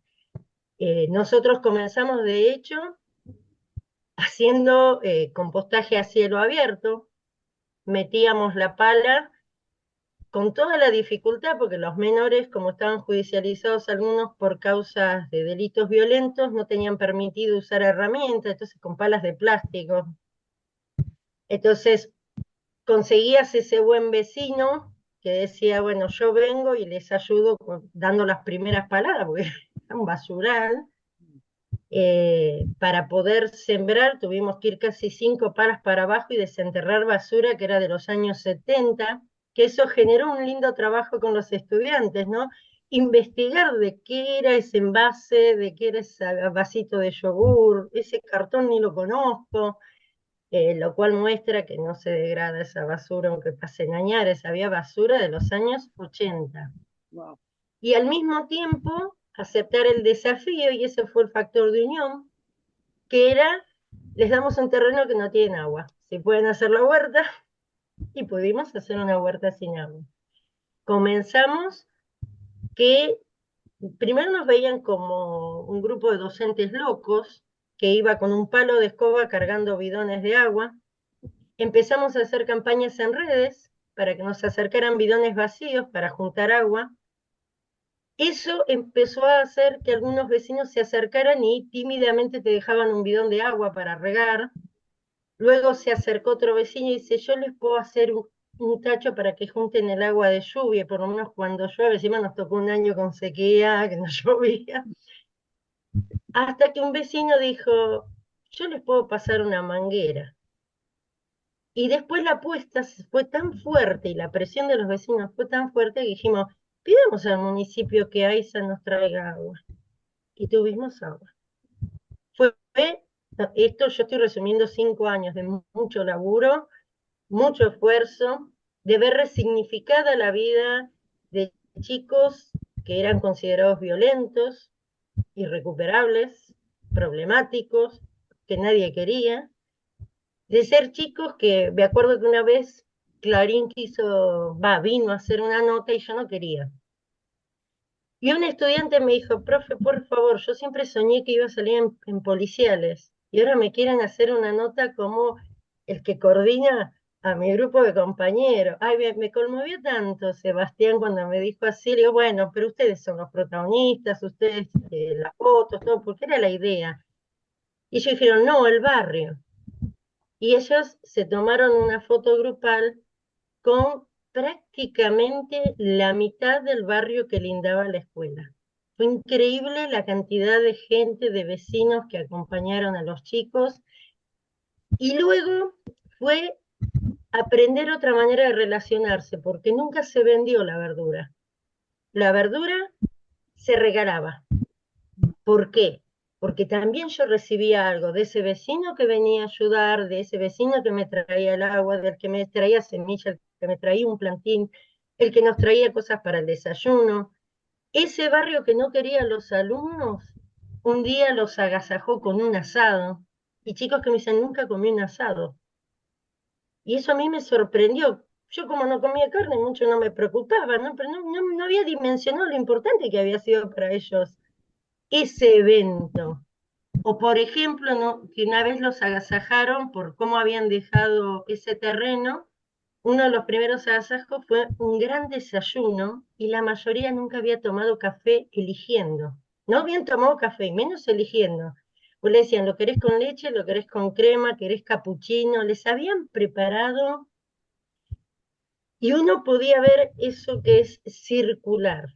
Nosotros comenzamos, de hecho, haciendo compostaje a cielo abierto, metíamos la pala con toda la dificultad, porque los menores, como estaban judicializados algunos por causas de delitos violentos, no tenían permitido usar herramientas, entonces con palas de plástico. Entonces conseguías ese buen vecino que decía, bueno, yo vengo y les ayudo dando las primeras paladas, porque era un basural. Para poder sembrar tuvimos que ir casi 5 palas para abajo y desenterrar basura que era de los años 70, que eso generó un lindo trabajo con los estudiantes, ¿no? Investigar de qué era ese envase, de qué era ese vasito de yogur, ese cartón ni lo conozco, lo cual muestra que no se degrada esa basura aunque pasen añares, había basura de los años 80. Wow. Y al mismo tiempo aceptar el desafío, y ese fue el factor de unión, que era, les damos un terreno que no tiene agua, si pueden hacer la huerta, y pudimos hacer una huerta sin agua. Comenzamos que primero nos veían como un grupo de docentes locos, que iba con un palo de escoba cargando bidones de agua. Empezamos a hacer campañas en redes para que nos acercaran bidones vacíos para juntar agua. Eso empezó a hacer que algunos vecinos se acercaran y tímidamente te dejaban un bidón de agua para regar. Luego se acercó otro vecino y dice, yo les puedo hacer un tacho para que junten el agua de lluvia, por lo menos cuando llueve. Encima nos tocó un año con sequía, que no llovía. Hasta que un vecino dijo, yo les puedo pasar una manguera. Y después la apuesta fue tan fuerte y la presión de los vecinos fue tan fuerte que dijimos, pidamos al municipio que AISA nos traiga agua. Y tuvimos agua. Esto yo estoy resumiendo 5 años de mucho laburo, mucho esfuerzo, de ver resignificada la vida de chicos que eran considerados violentos, irrecuperables, problemáticos, que nadie quería, de ser chicos que, me acuerdo que una vez Clarín vino a hacer una nota y yo no quería. Y un estudiante me dijo, profe, por favor, yo siempre soñé que iba a salir en policiales, y ahora me quieren hacer una nota como el que coordina a mi grupo de compañeros. Ay, me conmovió tanto Sebastián cuando me dijo así, le digo, bueno, pero ustedes son los protagonistas, ustedes las fotos, todo, porque era la idea. Y ellos dijeron, no, el barrio. Y ellos se tomaron una foto grupal con prácticamente la mitad del barrio que lindaba la escuela. Fue increíble la cantidad de gente, de vecinos que acompañaron a los chicos. Y luego fue aprender otra manera de relacionarse, porque nunca se vendió la verdura. La verdura se regalaba. ¿Por qué? Porque también yo recibía algo de ese vecino que venía a ayudar, de ese vecino que me traía el agua, del que me traía semilla, el que me traía un plantín, el que nos traía cosas para el desayuno. Ese barrio que no quería a los alumnos, un día los agasajó con un asado. Y chicos que me dicen, nunca comí un asado. Y eso a mí me sorprendió. Yo como no comía carne, mucho no me preocupaba, ¿no? Pero no había dimensionado lo importante que había sido para ellos ese evento. O por ejemplo, ¿no? Que una vez los agasajaron por cómo habían dejado ese terreno. Uno de los primeros agasajos fue un gran desayuno y la mayoría nunca había tomado café eligiendo. No habían tomado café, menos eligiendo. Pues le decían, ¿lo querés con leche? ¿Lo querés con crema? ¿Querés capuchino? Les habían preparado. y uno podía ver eso que es circular.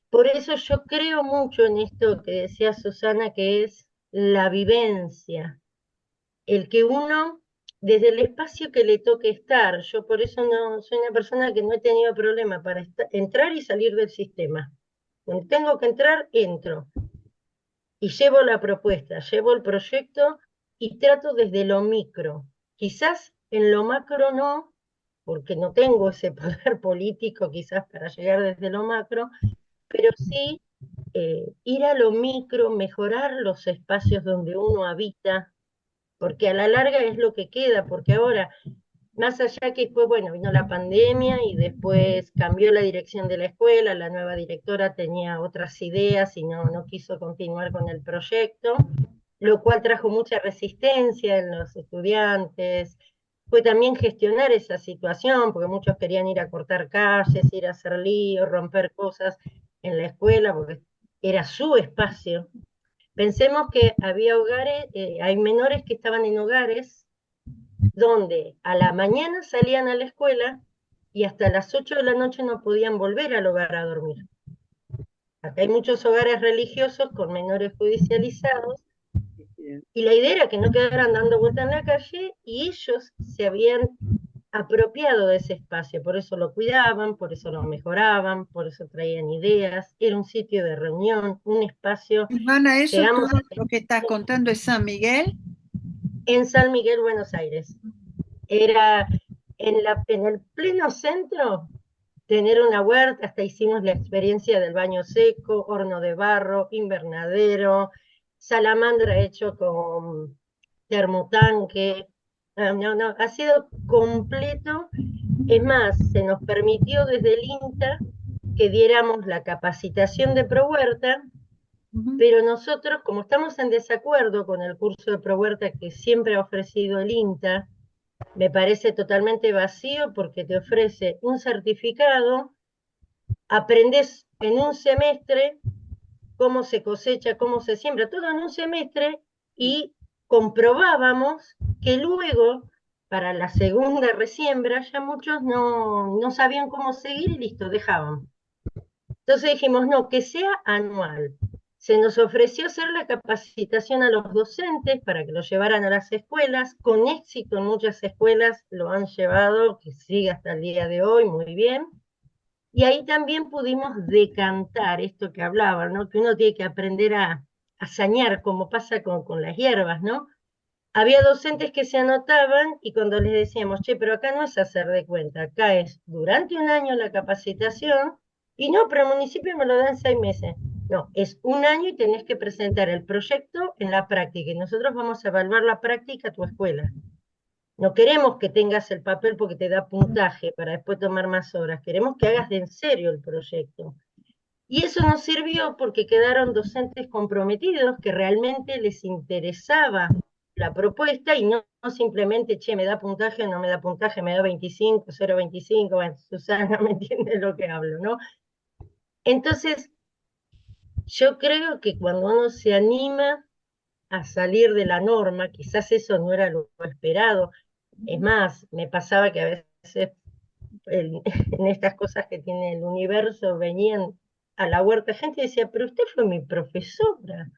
Por eso yo creo mucho en esto que decía Susana, que es la vivencia, el que uno, desde el espacio que le toque estar, yo por eso no soy una persona que no he tenido problema para entrar y salir del sistema. Cuando tengo que entrar, entro. Y llevo la propuesta, llevo el proyecto y trato desde lo micro. Quizás en lo macro no, porque no tengo ese poder político quizás para llegar desde lo macro, pero sí ir a lo micro, mejorar los espacios donde uno habita, porque a la larga es lo que queda, porque ahora, más allá que después, bueno, vino la pandemia y después cambió la dirección de la escuela, la nueva directora tenía otras ideas y no quiso continuar con el proyecto, lo cual trajo mucha resistencia en los estudiantes. Fue también gestionar esa situación, porque muchos querían ir a cortar calles, ir a hacer líos, romper cosas en la escuela, porque era su espacio. Pensemos que había hogares, hay menores que estaban en hogares donde a la mañana salían a la escuela y hasta las 8 de la noche no podían volver al hogar a dormir. Acá hay muchos hogares religiosos con menores judicializados y la idea era que no quedaran dando vuelta en la calle y ellos se habían apropiado de ese espacio, por eso lo cuidaban, por eso lo mejoraban, por eso traían ideas, era un sitio de reunión, un espacio, Ivana, eso llegamos todo lo que estás contando es San Miguel. en San Miguel, Buenos Aires. Era en el pleno centro tener una huerta, hasta hicimos la experiencia del baño seco, horno de barro, invernadero, salamandra hecho con termotanque. No, ha sido completo. Es más, se nos permitió desde el INTA que diéramos la capacitación de ProHuerta, pero nosotros, como estamos en desacuerdo con el curso de ProHuerta que siempre ha ofrecido el INTA, me parece totalmente vacío porque te ofrece un certificado, aprendes en un semestre cómo se cosecha, cómo se siembra, todo en un semestre, y comprobábamos que luego, para la segunda resiembra, ya muchos no sabían cómo seguir y listo, dejaban. Entonces dijimos, no, que sea anual. Se nos ofreció hacer la capacitación a los docentes para que lo llevaran a las escuelas, con éxito en muchas escuelas lo han llevado, que sigue hasta el día de hoy muy bien. Y ahí también pudimos decantar esto que hablaban, ¿no? Que uno tiene que aprender a sañar, como pasa con las hierbas, ¿no? Había docentes que se anotaban y cuando les decíamos, che, pero acá no es hacer de cuenta, acá es durante un año la capacitación, y no, pero el municipio me lo da en 6 meses. No, es un año y tenés que presentar el proyecto en la práctica, y nosotros vamos a evaluar la práctica a tu escuela. No queremos que tengas el papel porque te da puntaje para después tomar más horas, queremos que hagas de en serio el proyecto. Y eso nos sirvió porque quedaron docentes comprometidos que realmente les interesaba la propuesta y no simplemente, che, me da puntaje, no me da puntaje, me da 25, 0,25, bueno, Susana me entiende lo que hablo, ¿no? Entonces, yo creo que cuando uno se anima a salir de la norma, quizás eso no era lo esperado, es más, me pasaba que a veces en estas cosas que tiene el universo venían a la huerta gente y decía, pero usted fue mi profesora.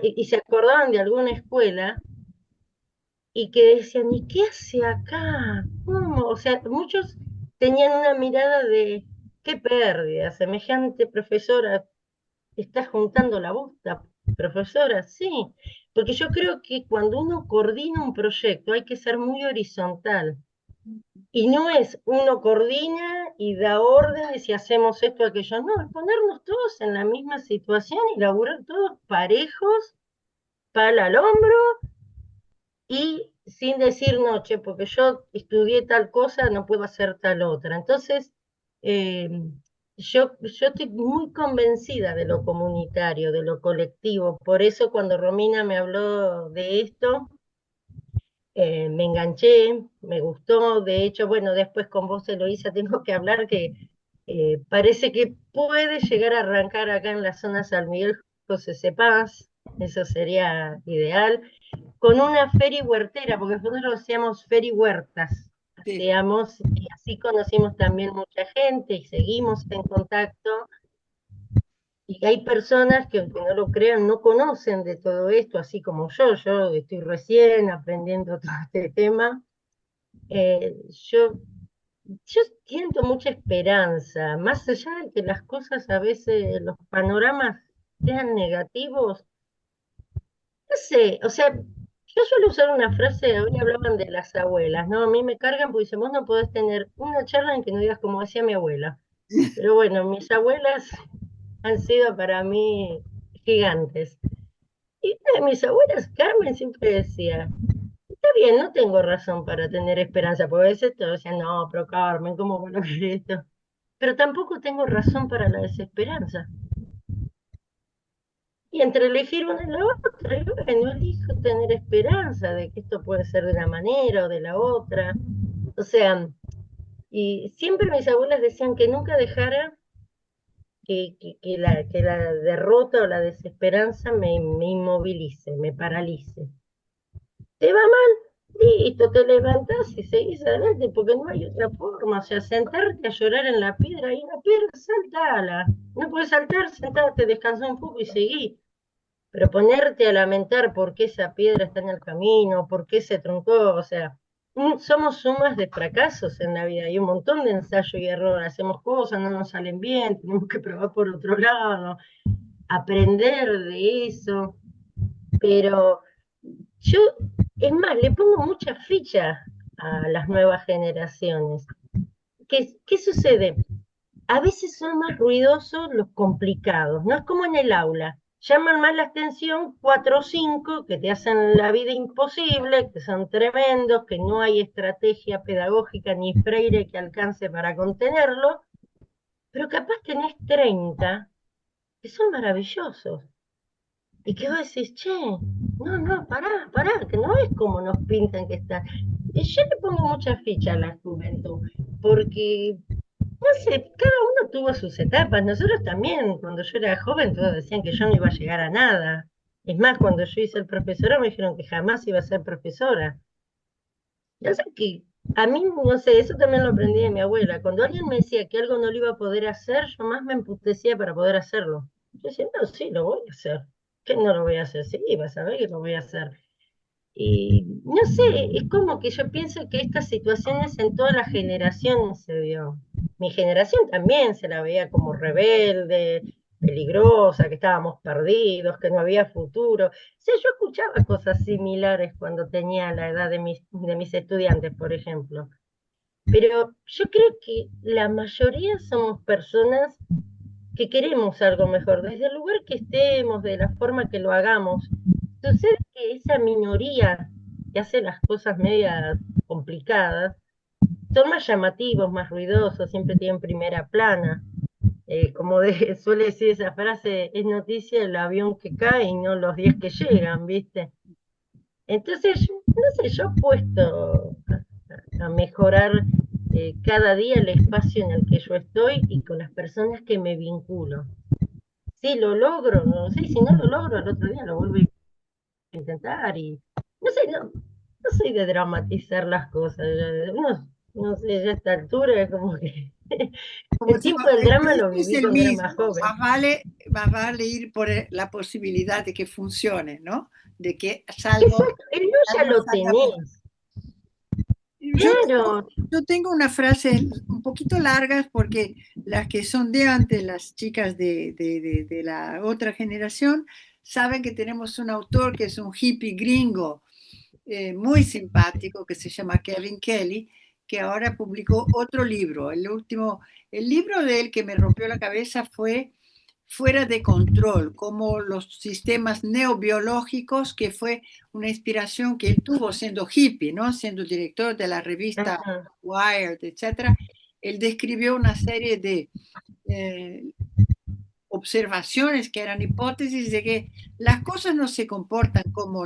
Y se acordaban de alguna escuela y que decían, ¿y qué hace acá? ¿Cómo? O sea, muchos tenían una mirada de, qué pérdida, semejante profesora, está juntando la bosta, profesora, sí. Porque yo creo que cuando uno coordina un proyecto hay que ser muy horizontal. Y no es uno coordina y da órdenes y hacemos esto, aquello, no, es ponernos todos en la misma situación y laburar todos parejos, pala al hombro y sin decir, no, che, porque yo estudié tal cosa, no puedo hacer tal otra. Entonces, eh, yo estoy muy convencida de lo comunitario, de lo colectivo. Por eso cuando Romina me habló de esto, me enganché, me gustó, de hecho, bueno, después con vos, Eloísa, tengo que hablar que parece que puede llegar a arrancar acá en la zona San Miguel José Cepaz, eso sería ideal, con una feria huertera, porque nosotros hacíamos feri huertas, Sí. hacíamos y sí conocimos también mucha gente y seguimos en contacto. Y hay personas que, aunque no lo crean, no conocen de todo esto, así como yo estoy recién aprendiendo todo este tema. Yo siento mucha esperanza, más allá de que las cosas a veces, los panoramas sean negativos. No sé, o sea, yo suelo usar una frase, hoy hablaban de las abuelas, ¿no? A mí me cargan porque dicen, vos no podés tener una charla en que no digas como hacía mi abuela. Pero bueno, mis abuelas han sido para mí gigantes. Y una de mis abuelas, Carmen, siempre decía, está bien, no tengo razón para tener esperanza, porque a veces todos decían, no, pero Carmen, ¿cómo van a creer esto? Pero tampoco tengo razón para la desesperanza. Y entre elegir una y la otra, yo bueno, elijo tener esperanza de que esto puede ser de una manera o de la otra. O sea, y siempre mis abuelas decían que nunca dejara que la derrota o la desesperanza me inmovilice, me paralice. ¿Te va mal? Listo, te levantás y seguís adelante porque no hay otra forma. O sea, sentarte a llorar en la piedra y una piedra, saltala. No puedes saltar, sentate, descansa un poco y seguí. Pero ponerte a lamentar por qué esa piedra está en el camino, por qué se truncó, o sea, somos sumas de fracasos en la vida, hay un montón de ensayo y error, hacemos cosas, no nos salen bien, tenemos que probar por otro lado, aprender de eso, pero yo, es más, le pongo mucha ficha a las nuevas generaciones. ¿Qué sucede? A veces son más ruidosos los complicados, no es como en el aula. Llaman más la atención 4 o 5 que te hacen la vida imposible, que son tremendos, que no hay estrategia pedagógica ni Freire que alcance para contenerlo, pero capaz tenés 30 que son maravillosos. Y que vos decís, che, no, pará, que no es como nos pintan que está. Y yo le pongo mucha ficha a la juventud, porque no sé, cada uno tuvo sus etapas. Nosotros también, cuando yo era joven, todos decían que yo no iba a llegar a nada. Es más, cuando yo hice el profesorado me dijeron que jamás iba a ser profesora. Ya sé que a mí, no sé, eso también lo aprendí de mi abuela. Cuando alguien me decía que algo no lo iba a poder hacer, yo más me emputecía para poder hacerlo. Yo decía, no, sí, lo voy a hacer. ¿Qué no lo voy a hacer? Sí, vas a ver que lo voy a hacer. Y no sé, es como que yo pienso que estas situaciones en todas las generaciones se dio. Mi generación también se la veía como rebelde, peligrosa, que estábamos perdidos, que no había futuro. O sea, yo escuchaba cosas similares cuando tenía la edad de mis estudiantes, por ejemplo. Pero yo creo que la mayoría somos personas que queremos algo mejor, desde el lugar que estemos, de la forma que lo hagamos. Sucede que esa minoría que hace las cosas medias complicadas son más llamativos, más ruidosos, siempre tienen primera plana. Suele decir esa frase, es noticia el avión que cae y no los 10 que llegan, ¿viste? Entonces, no sé, yo apuesto a mejorar cada día el espacio en el que yo estoy y con las personas que me vinculo. Si lo logro, no sé, si no lo logro, el otro día lo vuelvo a intentar y no sé, no soy de dramatizar las cosas, no sé, ya a esta altura es como que Como el tú tiempo del drama lo es viví el cuando era más mismo, joven. más vale ir por la posibilidad de que funcione, ¿no? De que salga, Exacto, el no ya algo lo salga bien. tenés, Yo, claro. yo tengo unas frases un poquito largas porque las que son de antes, las chicas de la otra generación, saben que tenemos un autor que es un hippie gringo muy simpático que se llama Kevin Kelly, que ahora publicó otro libro. El libro de él que me rompió la cabeza fue Fuera de control, como los sistemas neobiológicos, que fue una inspiración que él tuvo siendo hippie, ¿no? Siendo director de la revista Ajá. Wired, etcétera. Él describió una serie de eh, observaciones que eran hipótesis de que las cosas no se comportan como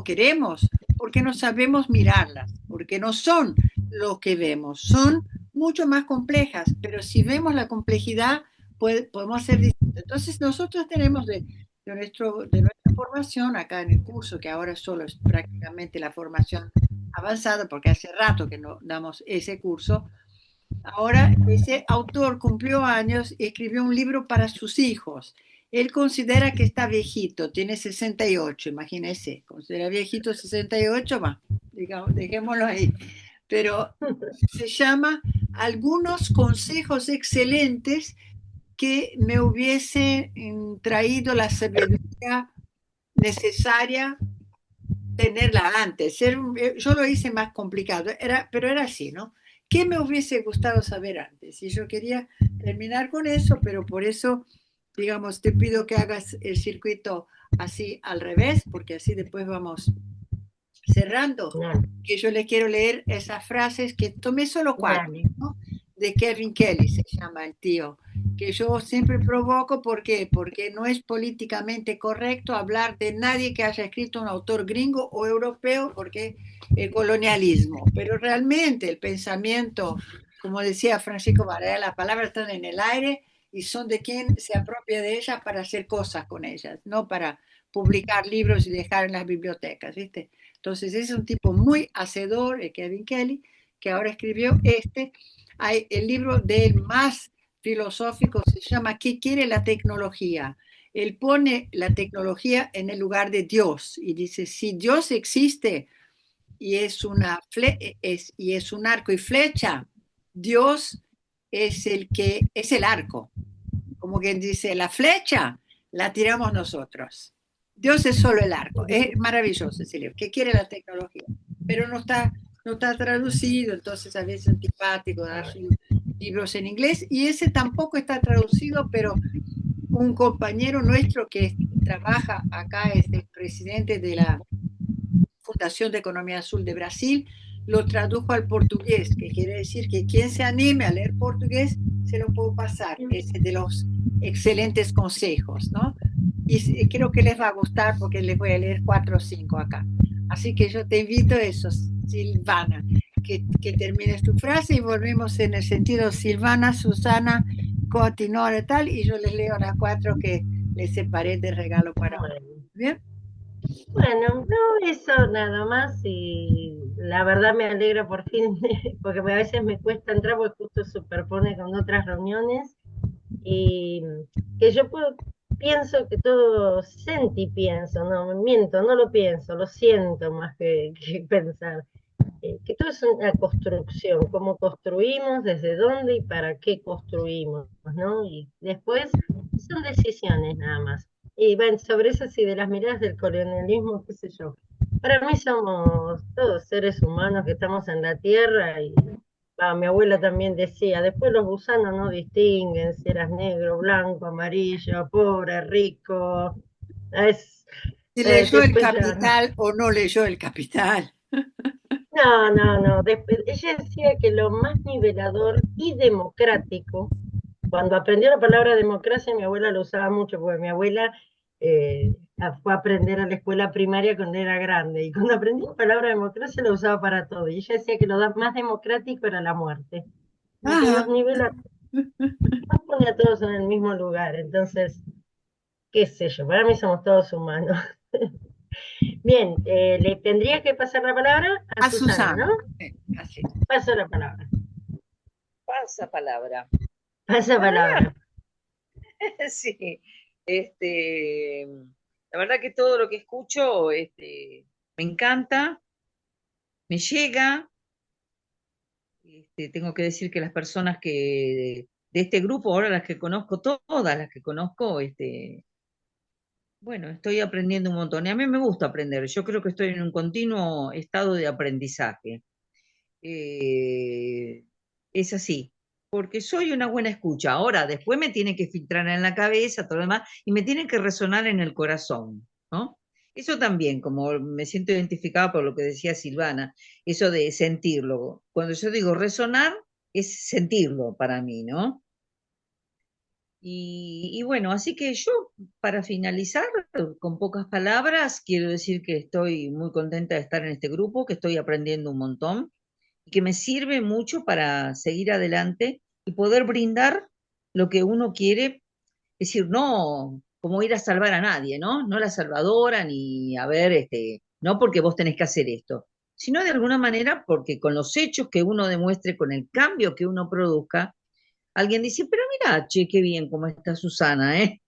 queremos, porque no sabemos mirarlas, porque no son lo que vemos, son mucho más complejas, pero si vemos la complejidad, podemos hacer distinto. Entonces nosotros tenemos de nuestra formación acá en el curso, que ahora solo es prácticamente la formación avanzado, porque hace rato que no damos ese curso. Ahora, ese autor cumplió años y escribió un libro para sus hijos. Él considera que está viejito, tiene 68, imagínese, considera viejito 68, va, digamos, dejémoslo ahí. Pero se llama Algunos consejos excelentes que me hubiese traído la sabiduría necesaria tenerla antes. Yo lo hice más complicado, pero era así, ¿no? ¿Qué me hubiese gustado saber antes? Y yo quería terminar con eso, pero por eso, digamos, te pido que hagas el circuito así al revés, porque así después vamos cerrando, Dale, que yo le quiero leer esas frases que tomé solo 4, dale. ¿no? De Kevin Kelly se llama el tío, que yo siempre provoco, ¿por qué? Porque no es políticamente correcto hablar de nadie que haya escrito un autor gringo o europeo, porque el colonialismo, pero realmente el pensamiento, como decía Francisco Varela, las palabras están en el aire y son de quien se apropia de ellas para hacer cosas con ellas, no para publicar libros y dejar en las bibliotecas, ¿viste? Entonces es un tipo muy hacedor, Kevin Kelly, que ahora escribió este. Hay el libro de él más filosófico, se llama ¿Qué quiere la tecnología? Él pone la tecnología en el lugar de Dios y dice, si Dios existe y y es un arco y flecha, Dios es el arco. Como quien dice, la flecha la tiramos nosotros. Dios es solo el arco. Es maravilloso ese libro. ¿Qué quiere la tecnología? Pero no está traducido, entonces a veces es antipático dar libros en inglés. Y ese tampoco está traducido, pero un compañero nuestro que trabaja acá, es el presidente de la Fundación de Economía Azul de Brasil, lo tradujo al portugués, que quiere decir que quien se anime a leer portugués se lo puedo pasar, ese de los excelentes consejos, ¿no? Y creo que les va a gustar porque les voy a leer 4 o 5 acá. Así que yo te invito a eso, Silvana, que termines tu frase y volvemos en el sentido Silvana, Susana, continuar y tal, y yo les leo las 4 que les separé de regalo para hoy. Bueno. ¿Bien? Bueno, no, eso nada más y la verdad me alegra por fin, porque a veces me cuesta entrar porque justo se superpone con otras reuniones y que yo pienso que todo sentí pienso, no, me miento, no lo pienso, lo siento más que pensar. Que todo es una construcción, cómo construimos, desde dónde y para qué construimos, ¿no? Y después son decisiones nada más. Y bueno, sobre eso sí, de las miradas del colonialismo, qué sé yo. Para mí somos todos seres humanos que estamos en la tierra y mi abuela también decía, después los gusanos no distinguen si eras negro, blanco, amarillo, pobre, rico. Es, Si leyó El después ya, Capital o no leyó El Capital. no, no, no. Ella decía que lo más nivelador y democrático, cuando aprendió la palabra democracia, mi abuela lo usaba mucho, porque mi abuela fue a aprender a la escuela primaria cuando era grande, y cuando aprendió la palabra democracia la usaba para todo. Y ella decía que lo más democrático era la muerte, como que Ah, nos nivela, nos pone a todos en el mismo lugar. Entonces, qué sé yo, para mí somos todos humanos. Bien, le tendría que pasar la palabra a a Susana, ¿no? Susana. Así. Paso la palabra. Pasa palabra. Pasa La verdad, palabra. sí. La verdad que todo lo que escucho, me encanta, me llega. Tengo que decir que las personas de este grupo, ahora las que conozco, todas las que conozco, bueno, estoy aprendiendo un montón. Y a mí me gusta aprender. Yo creo que estoy en un continuo estado de aprendizaje. Eh, es así, porque soy una buena escucha. Ahora, después me tiene que filtrar en la cabeza, todo lo demás, y me tiene que resonar en el corazón, ¿no? Eso también, como me siento identificada por lo que decía Silvana, eso de sentirlo. Cuando yo digo resonar, es sentirlo para mí, ¿no? Y bueno, así que yo, para finalizar, con pocas palabras, quiero decir que estoy muy contenta de estar en este grupo, que estoy aprendiendo un montón y que me sirve mucho para seguir adelante y poder brindar lo que uno quiere, es decir, no como ir a salvar a nadie, ¿no? No la salvadora, ni a ver, no porque vos tenés que hacer esto, sino de alguna manera porque con los hechos que uno demuestre, con el cambio que uno produzca, alguien dice, pero mira, che, qué bien cómo está Susana, ¿eh?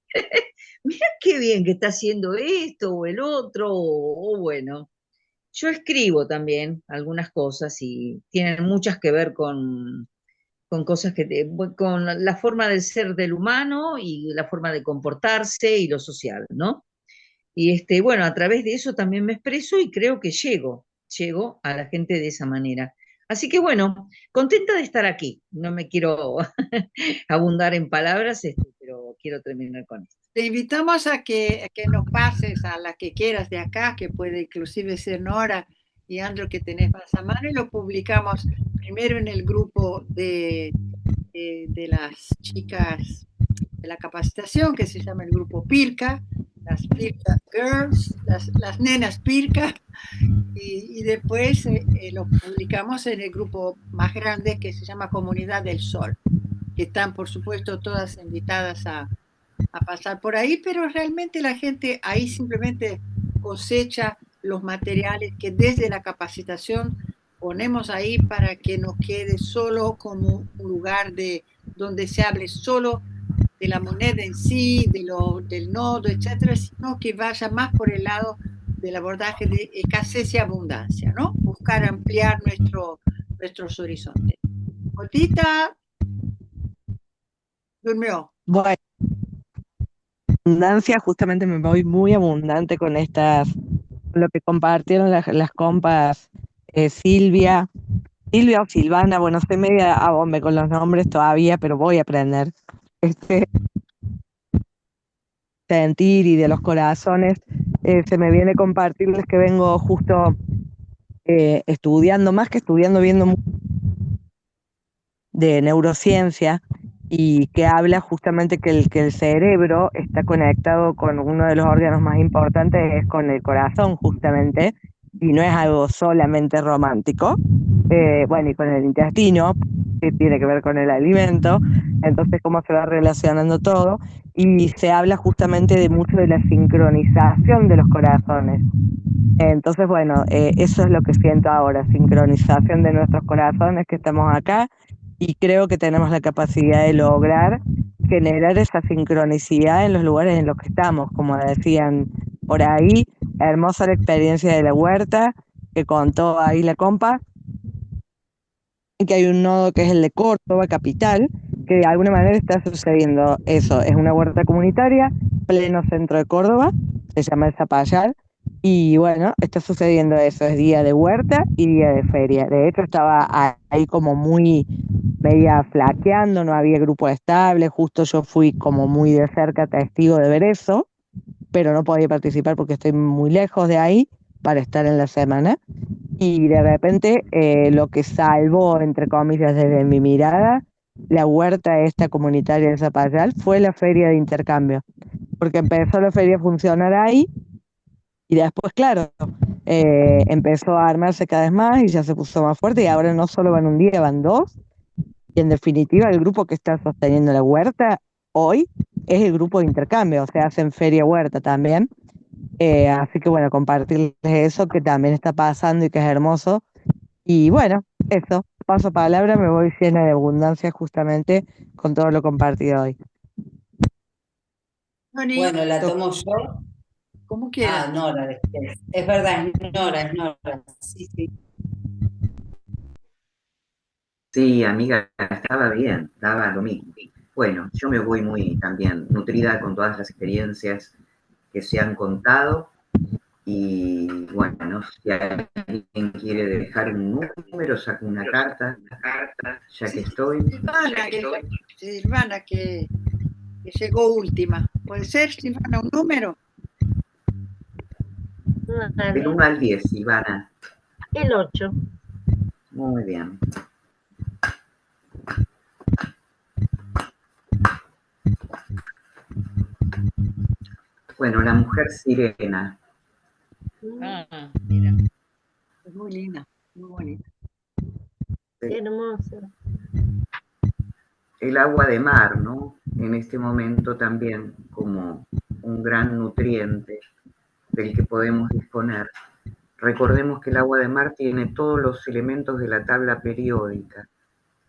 Mira qué bien que está haciendo esto o el otro, o bueno. Yo escribo también algunas cosas y tienen muchas que ver con cosas con la forma de ser del humano y la forma de comportarse y lo social, ¿no? Y bueno, a través de eso también me expreso y creo que llego a la gente de esa manera. Así que bueno, contenta de estar aquí. No me quiero abundar en palabras, pero quiero terminar con esto. Te invitamos a que nos pases a la que quieras de acá, que puede inclusive ser Nora y Andro que tenés más a mano, y lo publicamos primero en el grupo de las chicas de la capacitación, que se llama el grupo Pirca, las Pirca Girls, las nenas Pirca, y después lo publicamos en el grupo más grande que se llama Comunidad del Sol, que están por supuesto todas invitadas a pasar por ahí, pero realmente la gente ahí simplemente cosecha los materiales que desde la capacitación ponemos ahí para que no quede solo como un lugar donde se hable solo de la moneda en sí, del nodo, etcétera, sino que vaya más por el lado del abordaje de escasez y abundancia, ¿no? Buscar ampliar nuestros horizontes. Otita durmió. Bueno, abundancia, justamente me voy muy abundante con lo que compartieron las compas Silvia o Silvana, bueno, estoy media a bombe con los nombres todavía, pero voy a aprender. Sentir y de los corazones, se me viene compartirles que vengo justo estudiando, más que estudiando, viendo de neurociencia y que habla justamente que el cerebro está conectado con uno de los órganos más importantes, es con el corazón justamente, y no es algo solamente romántico. Bueno, y con el intestino, que tiene que ver con el alimento, entonces cómo se va relacionando todo, y se habla justamente de mucho de la sincronización de los corazones. Entonces, bueno, eso es lo que siento ahora, sincronización de nuestros corazones que estamos acá, y creo que tenemos la capacidad de lograr generar esa sincronicidad en los lugares en los que estamos, como decían por ahí. Hermosa la experiencia de la huerta que contó ahí la compa, que hay un nodo que es el de Córdoba, capital, que de alguna manera está sucediendo eso. Es una huerta comunitaria, pleno centro de Córdoba, se llama el Zapallar, y bueno, está sucediendo eso, es día de huerta y día de feria. De hecho estaba ahí como muy media flaqueando, no había grupo estable, justo yo fui como muy de cerca testigo de ver eso, pero no podía participar porque estoy muy lejos de ahí para estar en la semana. Y de repente lo que salvó, entre comillas, desde mi mirada, la huerta esta comunitaria de Zapallar fue la feria de intercambio, porque empezó la feria a funcionar ahí y después, claro, empezó a armarse cada vez más y ya se puso más fuerte y ahora no solo van un día, van dos, y en definitiva el grupo que está sosteniendo la huerta hoy es el grupo de intercambio, o sea, hacen feria huerta también. Así que bueno, compartirles eso que también está pasando y que es hermoso. Y bueno, eso, paso palabra, me voy llena de abundancia justamente con todo lo compartido hoy. Bueno, la tomo yo. Como quieras. Ah, Nora, después. Es verdad, es Nora. Sí, sí. Sí, amiga, estaba bien, daba lo mismo. Bueno, yo me voy muy también nutrida con todas las experiencias que se han contado y bueno, si alguien quiere dejar un número, saca una carta, ya que estoy. Silvana, que llegó última. ¿Puede ser, Silvana, un número? Del 1 al 10, Silvana. El 8. Muy bien. Bueno, la mujer sirena. Ah, mira. Es muy linda, muy bonita. Hermosa. El agua de mar, ¿no? En este momento también como un gran nutriente del que podemos disponer Recordemos que el agua de mar tiene todos los elementos de la tabla periódica.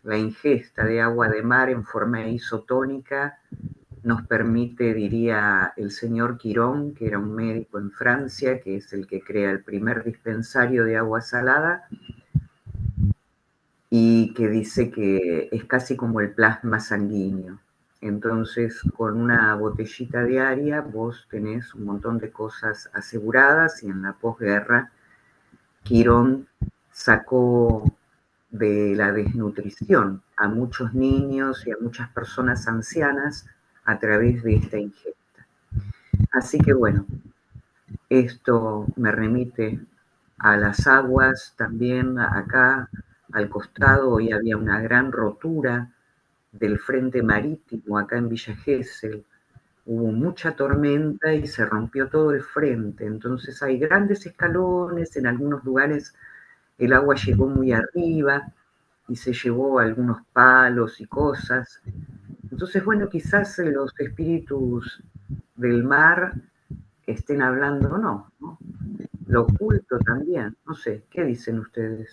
La ingesta de agua de mar en forma isotónica nos permite, diría el señor Quirón, que era un médico en Francia, que es el que crea el primer dispensario de agua salada, y que dice que es casi como el plasma sanguíneo. Entonces, con una botellita diaria vos tenés un montón de cosas aseguradas, y en la posguerra Quirón sacó de la desnutrición a muchos niños y a muchas personas ancianas a través de esta ingesta. Así que bueno, esto me remite a las aguas también acá al costado. Hoy había una gran rotura del frente marítimo acá en Villa Gesell. Hubo mucha tormenta y se rompió todo el frente, entonces hay grandes escalones, en algunos lugares el agua llegó muy arriba y se llevó algunos palos y cosas. Entonces, bueno, quizás los espíritus del mar estén hablando, no, ¿no? Lo oculto también, no sé, ¿qué dicen ustedes?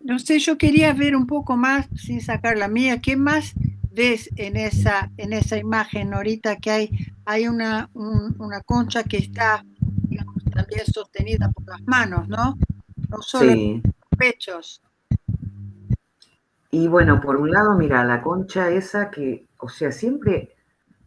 No sé, yo quería ver un poco más, sin sacar la mía, ¿qué más ves en esa imagen ahorita que hay una concha que está, digamos, también sostenida por las manos, ¿no? No solo en Sí, los pechos. y bueno, por un lado, mira, la concha esa que, o sea, siempre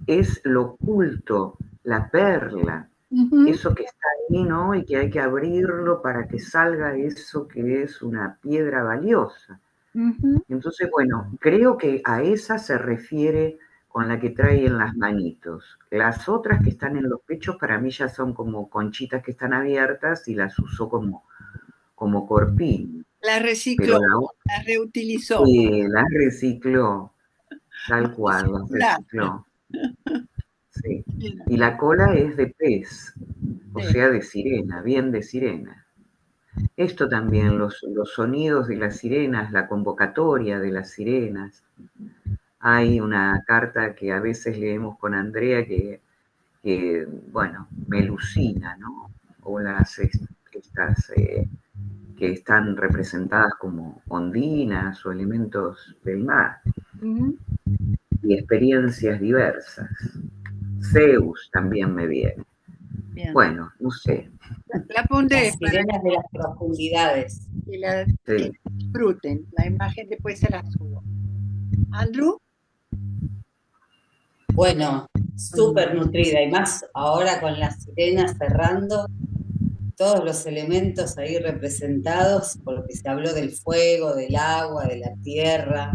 es lo oculto, la perla, Ujú, eso que está ahí, ¿no? Y que hay que abrirlo para que salga eso que es una piedra valiosa. ujú. Entonces, bueno, creo que a esa se refiere con la que trae en las manitos. Las otras que están en los pechos para mí ya son como conchitas que están abiertas y las uso como corpiño. La Pero recicló, la reutilizó. sí, las recicló, tal Vamos a cual, las circular. recicló. Sí. Mira, Y la cola es de pez, o sí. sea, de sirena, bien de sirena. Esto también, los sonidos de las sirenas, la convocatoria de las sirenas. Hay una carta que a veces leemos con Andrea que bueno, me alucina, ¿no? O estas que están representadas como ondinas o elementos del mar, Ujú, y experiencias diversas. Zeus también me viene. bien. Bueno, no sé. La pondré Las para sirenas de las profundidades. que Sí. la disfruten. La imagen después se la subo. Andrew, Bueno, súper nutrida y más ahora con las sirenas cerrando, todos los elementos ahí representados, porque se habló del fuego, del agua, de la tierra,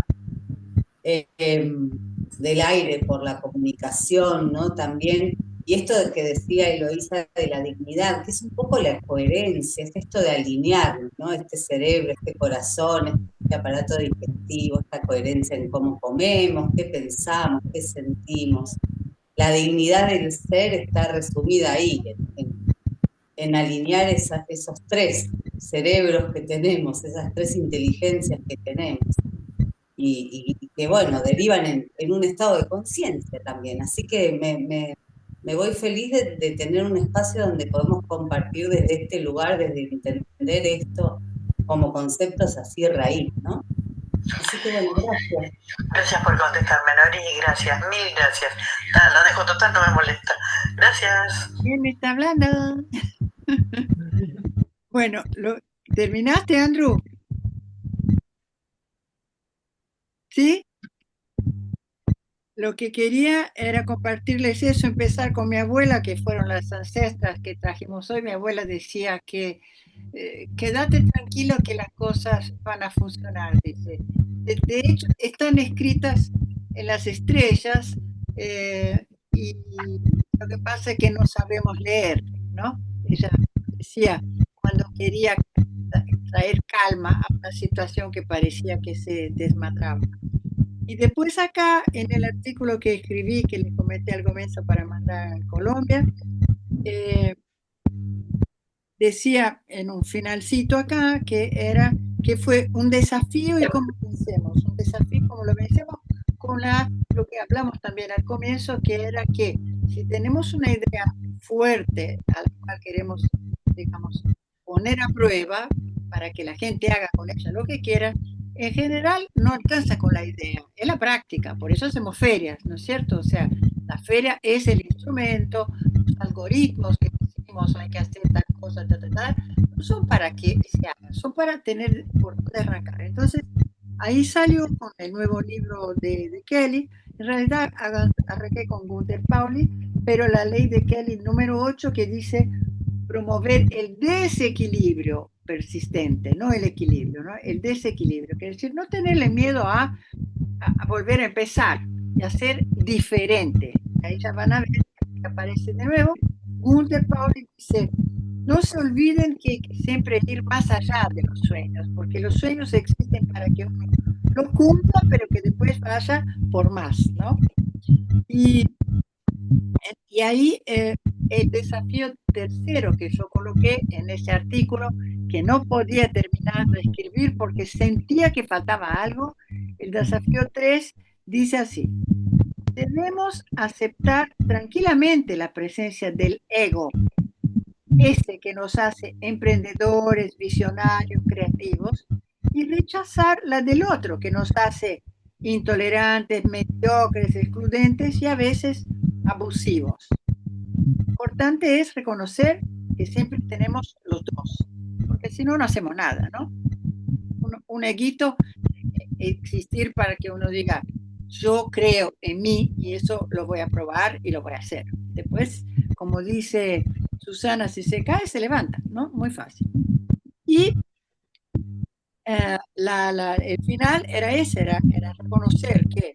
del aire por la comunicación, ¿no? También, y esto de que decía Eloísa de la dignidad, que es un poco la coherencia, es esto de alinear, ¿no? Este cerebro, este corazón, este aparato digestivo, esta coherencia en cómo comemos, qué pensamos, qué sentimos. La dignidad del ser está resumida ahí, en alinear esos tres cerebros que tenemos, esas tres inteligencias que tenemos y que, bueno, derivan en un estado de conciencia también. Así que me voy feliz de tener un espacio donde podemos compartir desde este lugar, desde entender esto como conceptos así raíz, ¿no? Así que, bueno, gracias. Gracias por contestarme, Nori, gracias, mil gracias. La dejo total, no me molesta. Gracias. ¿quién me está hablando? Bueno, ¿terminaste, Andrew? ¿Sí? Lo que quería era compartirles eso, empezar con mi abuela, que fueron las ancestras que trajimos hoy. Mi abuela decía que quédate tranquilo que las cosas van a funcionar, dice. De hecho, están escritas en las estrellas y lo que pasa es que no sabemos leer, ¿no? Ella decía cuando quería traer calma a una situación que parecía que se desmadraba. Y después acá, en el artículo que escribí, que le comenté al comienzo para mandar a Colombia, eh, decía en un finalcito acá que fue un desafío y cómo vencemos, un desafío como lo vencemos con lo que hablamos también al comienzo, que era que si tenemos una idea fuerte a la cual queremos, digamos, poner a prueba para que la gente haga con ella lo que quiera, en general no alcanza con la idea, es la práctica, por eso hacemos ferias, ¿no es cierto? O sea, la feria es el instrumento, los algoritmos que decimos hay que hacer tal cosa, no son para que se hagan, son para tener por dónde arrancar. Entonces, ahí salió con el nuevo libro de Kelly. En realidad arranqué con Gunther Pauli, pero la ley de Kelly número 8 que dice promover el desequilibrio persistente, no el equilibrio, ¿no? El desequilibrio, quiere decir no tenerle miedo a volver a empezar y a ser diferente. Ahí ya van a ver que aparece de nuevo. Gunther Pauli dice, no se olviden que hay que siempre ir más allá de los sueños, porque los sueños existen para que uno lo cumpla, pero que después vaya por más, ¿no? Y ahí el desafío tercero que yo coloqué en ese artículo, que no podía terminar de escribir porque sentía que faltaba algo, el desafío 3 dice así: debemos aceptar tranquilamente la presencia del ego, ese que nos hace emprendedores, visionarios, creativos, y rechazar la del otro, que nos hace intolerantes, mediocres, excluyentes y a veces abusivos. Importante es reconocer que siempre tenemos los dos, porque si no, no hacemos nada, ¿no? Un eguito existir para que uno diga, yo creo en mí y eso lo voy a probar y lo voy a hacer. Después, como dice Susana, si se cae, se levanta, ¿no? Muy fácil. Y el final era ese, era reconocer que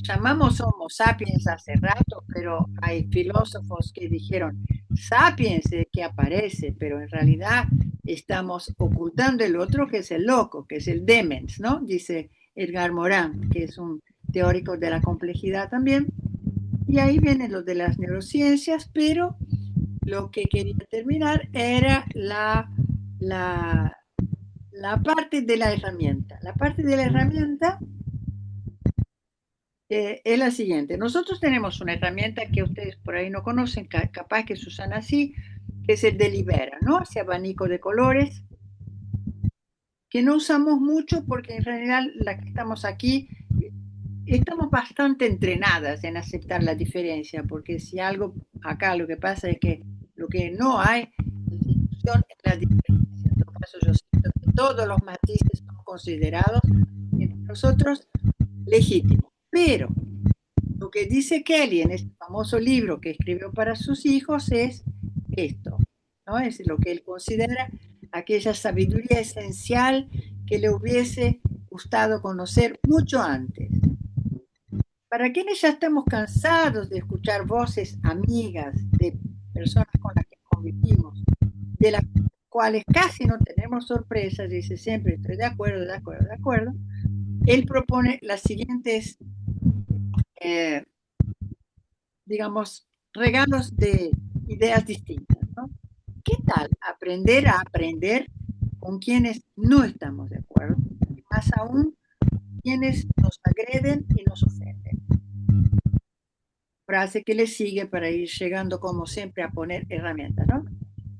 llamamos Homo sapiens hace rato, pero hay filósofos que dijeron sapiens que aparece, pero en realidad estamos ocultando el otro, que es el loco, que es el demens, ¿no? Dice Edgar Morin, que es un teórico de la complejidad también. Y ahí viene lo de las neurociencias, pero lo que quería terminar era la parte de la herramienta. La parte de la herramienta es la siguiente. Nosotros tenemos una herramienta que ustedes por ahí no conocen, capaz que Susana sí, que es el Delibera, ¿no? Ese abanico de colores que no usamos mucho porque en realidad la que estamos aquí estamos bastante entrenadas en aceptar la diferencia, porque si algo acá lo que pasa es que lo que no hay discusión es la diferencia. En todo caso yo siento que todos los matices son considerados entre nosotros legítimos. Pero lo que dice Kelly en este famoso libro que escribió para sus hijos es esto, ¿no? Es lo que él considera aquella sabiduría esencial que le hubiese gustado conocer mucho antes. Para quienes ya estamos cansados de escuchar voces amigas de personas con las que convivimos, de las cuales casi no tenemos sorpresas, dice siempre estoy de acuerdo, él propone las siguientes digamos, regalos de ideas distintas, ¿no? ¿Qué tal aprender a aprender con quienes no estamos de acuerdo? Y más aún, quienes nos agreden y nos ofenden. Frase que le sigue para ir llegando, como siempre, a poner herramientas, ¿no?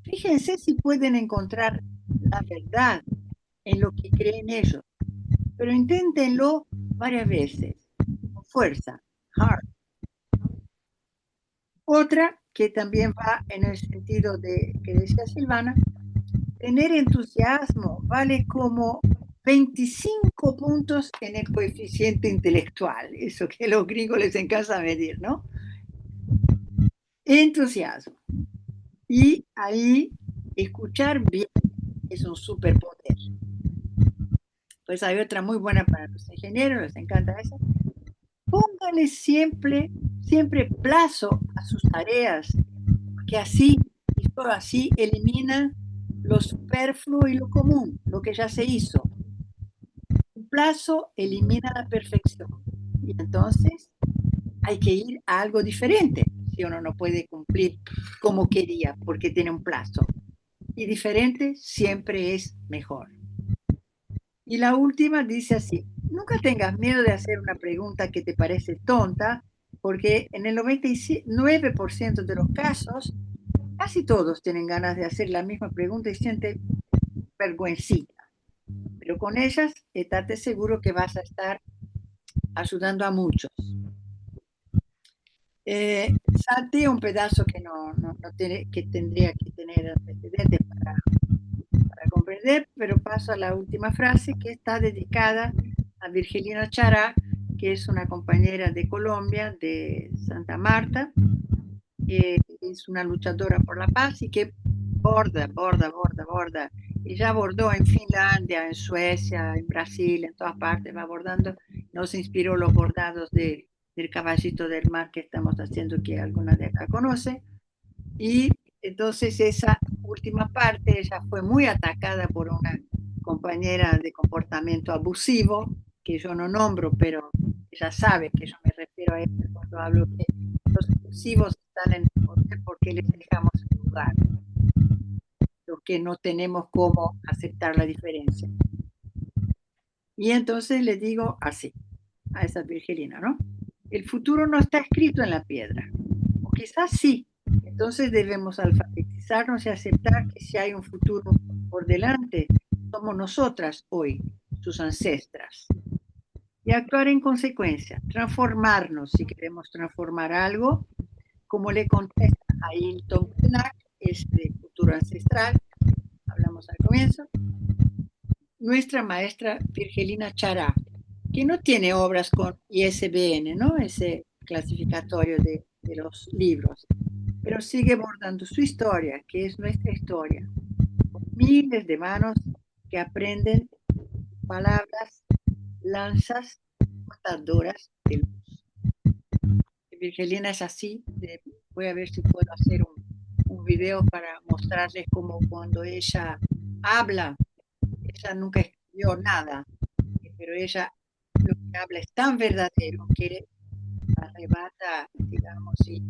Fíjense si pueden encontrar la verdad en lo que creen ellos, pero inténtenlo varias veces, con fuerza, hard. Otra que también va en el sentido de que decía Silvana, tener entusiasmo vale como 25 puntos en el coeficiente intelectual, eso que a los gringos les encanta medir, ¿no? Entusiasmo. Y ahí escuchar bien es un superpoder. Pues hay otra muy buena para los ingenieros, les encanta esa. Póngale siempre plazo a sus tareas, que así, y solo así, elimina lo superfluo y lo común, lo que ya se hizo. Un plazo elimina la perfección. Y entonces hay que ir a algo diferente si uno no puede cumplir como quería porque tiene un plazo. Y diferente siempre es mejor. Y la última dice así, nunca tengas miedo de hacer una pregunta que te parece tonta, porque en el 99% de los casos casi todos tienen ganas de hacer la misma pregunta y sienten vergüencita. Pero con ellas, estate seguro que vas a estar ayudando a muchos. Salté un pedazo que que tendría que tener antecedentes para comprender, pero paso a la última frase que está dedicada a Virgilina Chará, que es una compañera de Colombia, de Santa Marta, que es una luchadora por la paz y que borda. Ella bordó en Finlandia, en Suecia, en Brasil, en todas partes, va bordando. Nos inspiró los bordados del Caballito del Mar que estamos haciendo, que alguna de acá conoce. Y entonces esa última parte, ella fue muy atacada por una compañera de comportamiento abusivo, que yo no nombro, pero ella sabe que yo me refiero a ella cuando hablo que los abusivos están en el poder porque les dejamos el lugar, los que no tenemos cómo aceptar la diferencia. Y entonces le digo así, a esa Virgilina, ¿no? El futuro no está escrito en la piedra, o quizás sí. Entonces debemos alfabetizarnos y aceptar que si hay un futuro por delante, somos nosotras hoy, sus ancestras. Y actuar en consecuencia, transformarnos si queremos transformar algo, como le contesta a Hilton Knack, este futuro ancestral, hablamos al comienzo, nuestra maestra Virgilina Chará, que no tiene obras con ISBN, ¿no? Ese clasificatorio de los libros, pero sigue bordando su historia, que es nuestra historia, con miles de manos que aprenden palabras, lanzas, portadoras de luz. Virgilina es así, voy a ver si puedo hacer un video para mostrarles cómo cuando ella habla, ella nunca escribió nada, pero ella lo que habla es tan verdadero que arrebata, digamos, y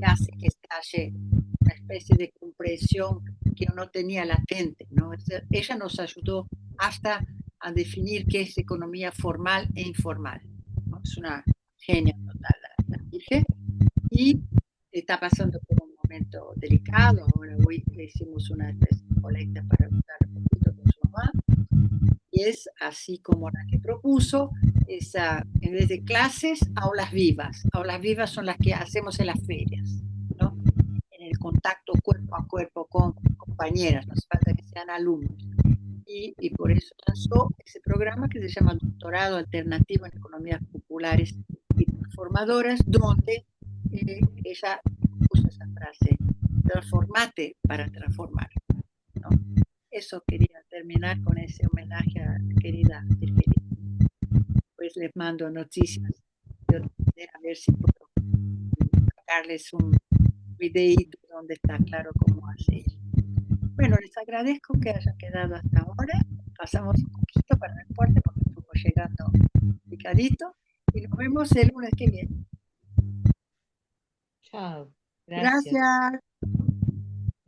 hace que estalle una especie de compresión que no tenía latente, ¿no? Ella nos ayudó hasta a definir qué es economía formal e informal, ¿no? Es una genia total la Virgen, y está pasando por un momento delicado. Ahora hoy le hicimos una especie de colecta para ayudar un poquito con su mamá, y es así como la que propuso, en vez de clases, aulas vivas. Aulas vivas son las que hacemos en las ferias, ¿no? En el contacto cuerpo a cuerpo con compañeras, no hace falta que sean alumnos. Y por eso lanzó ese programa que se llama Doctorado Alternativo en Economías Populares y Transformadoras, donde ella puso esa frase, transformate para transformar, ¿no? Eso quería terminar con ese homenaje a la querida Virgilina. Pues les mando noticias, a ver si puedo sacarles un videíto donde está claro cómo hacer. Bueno, les agradezco que hayan quedado hasta ahora. Pasamos un poquito, pero no importa porque estuvo llegando picadito. Y nos vemos el lunes que viene. Chao. Gracias.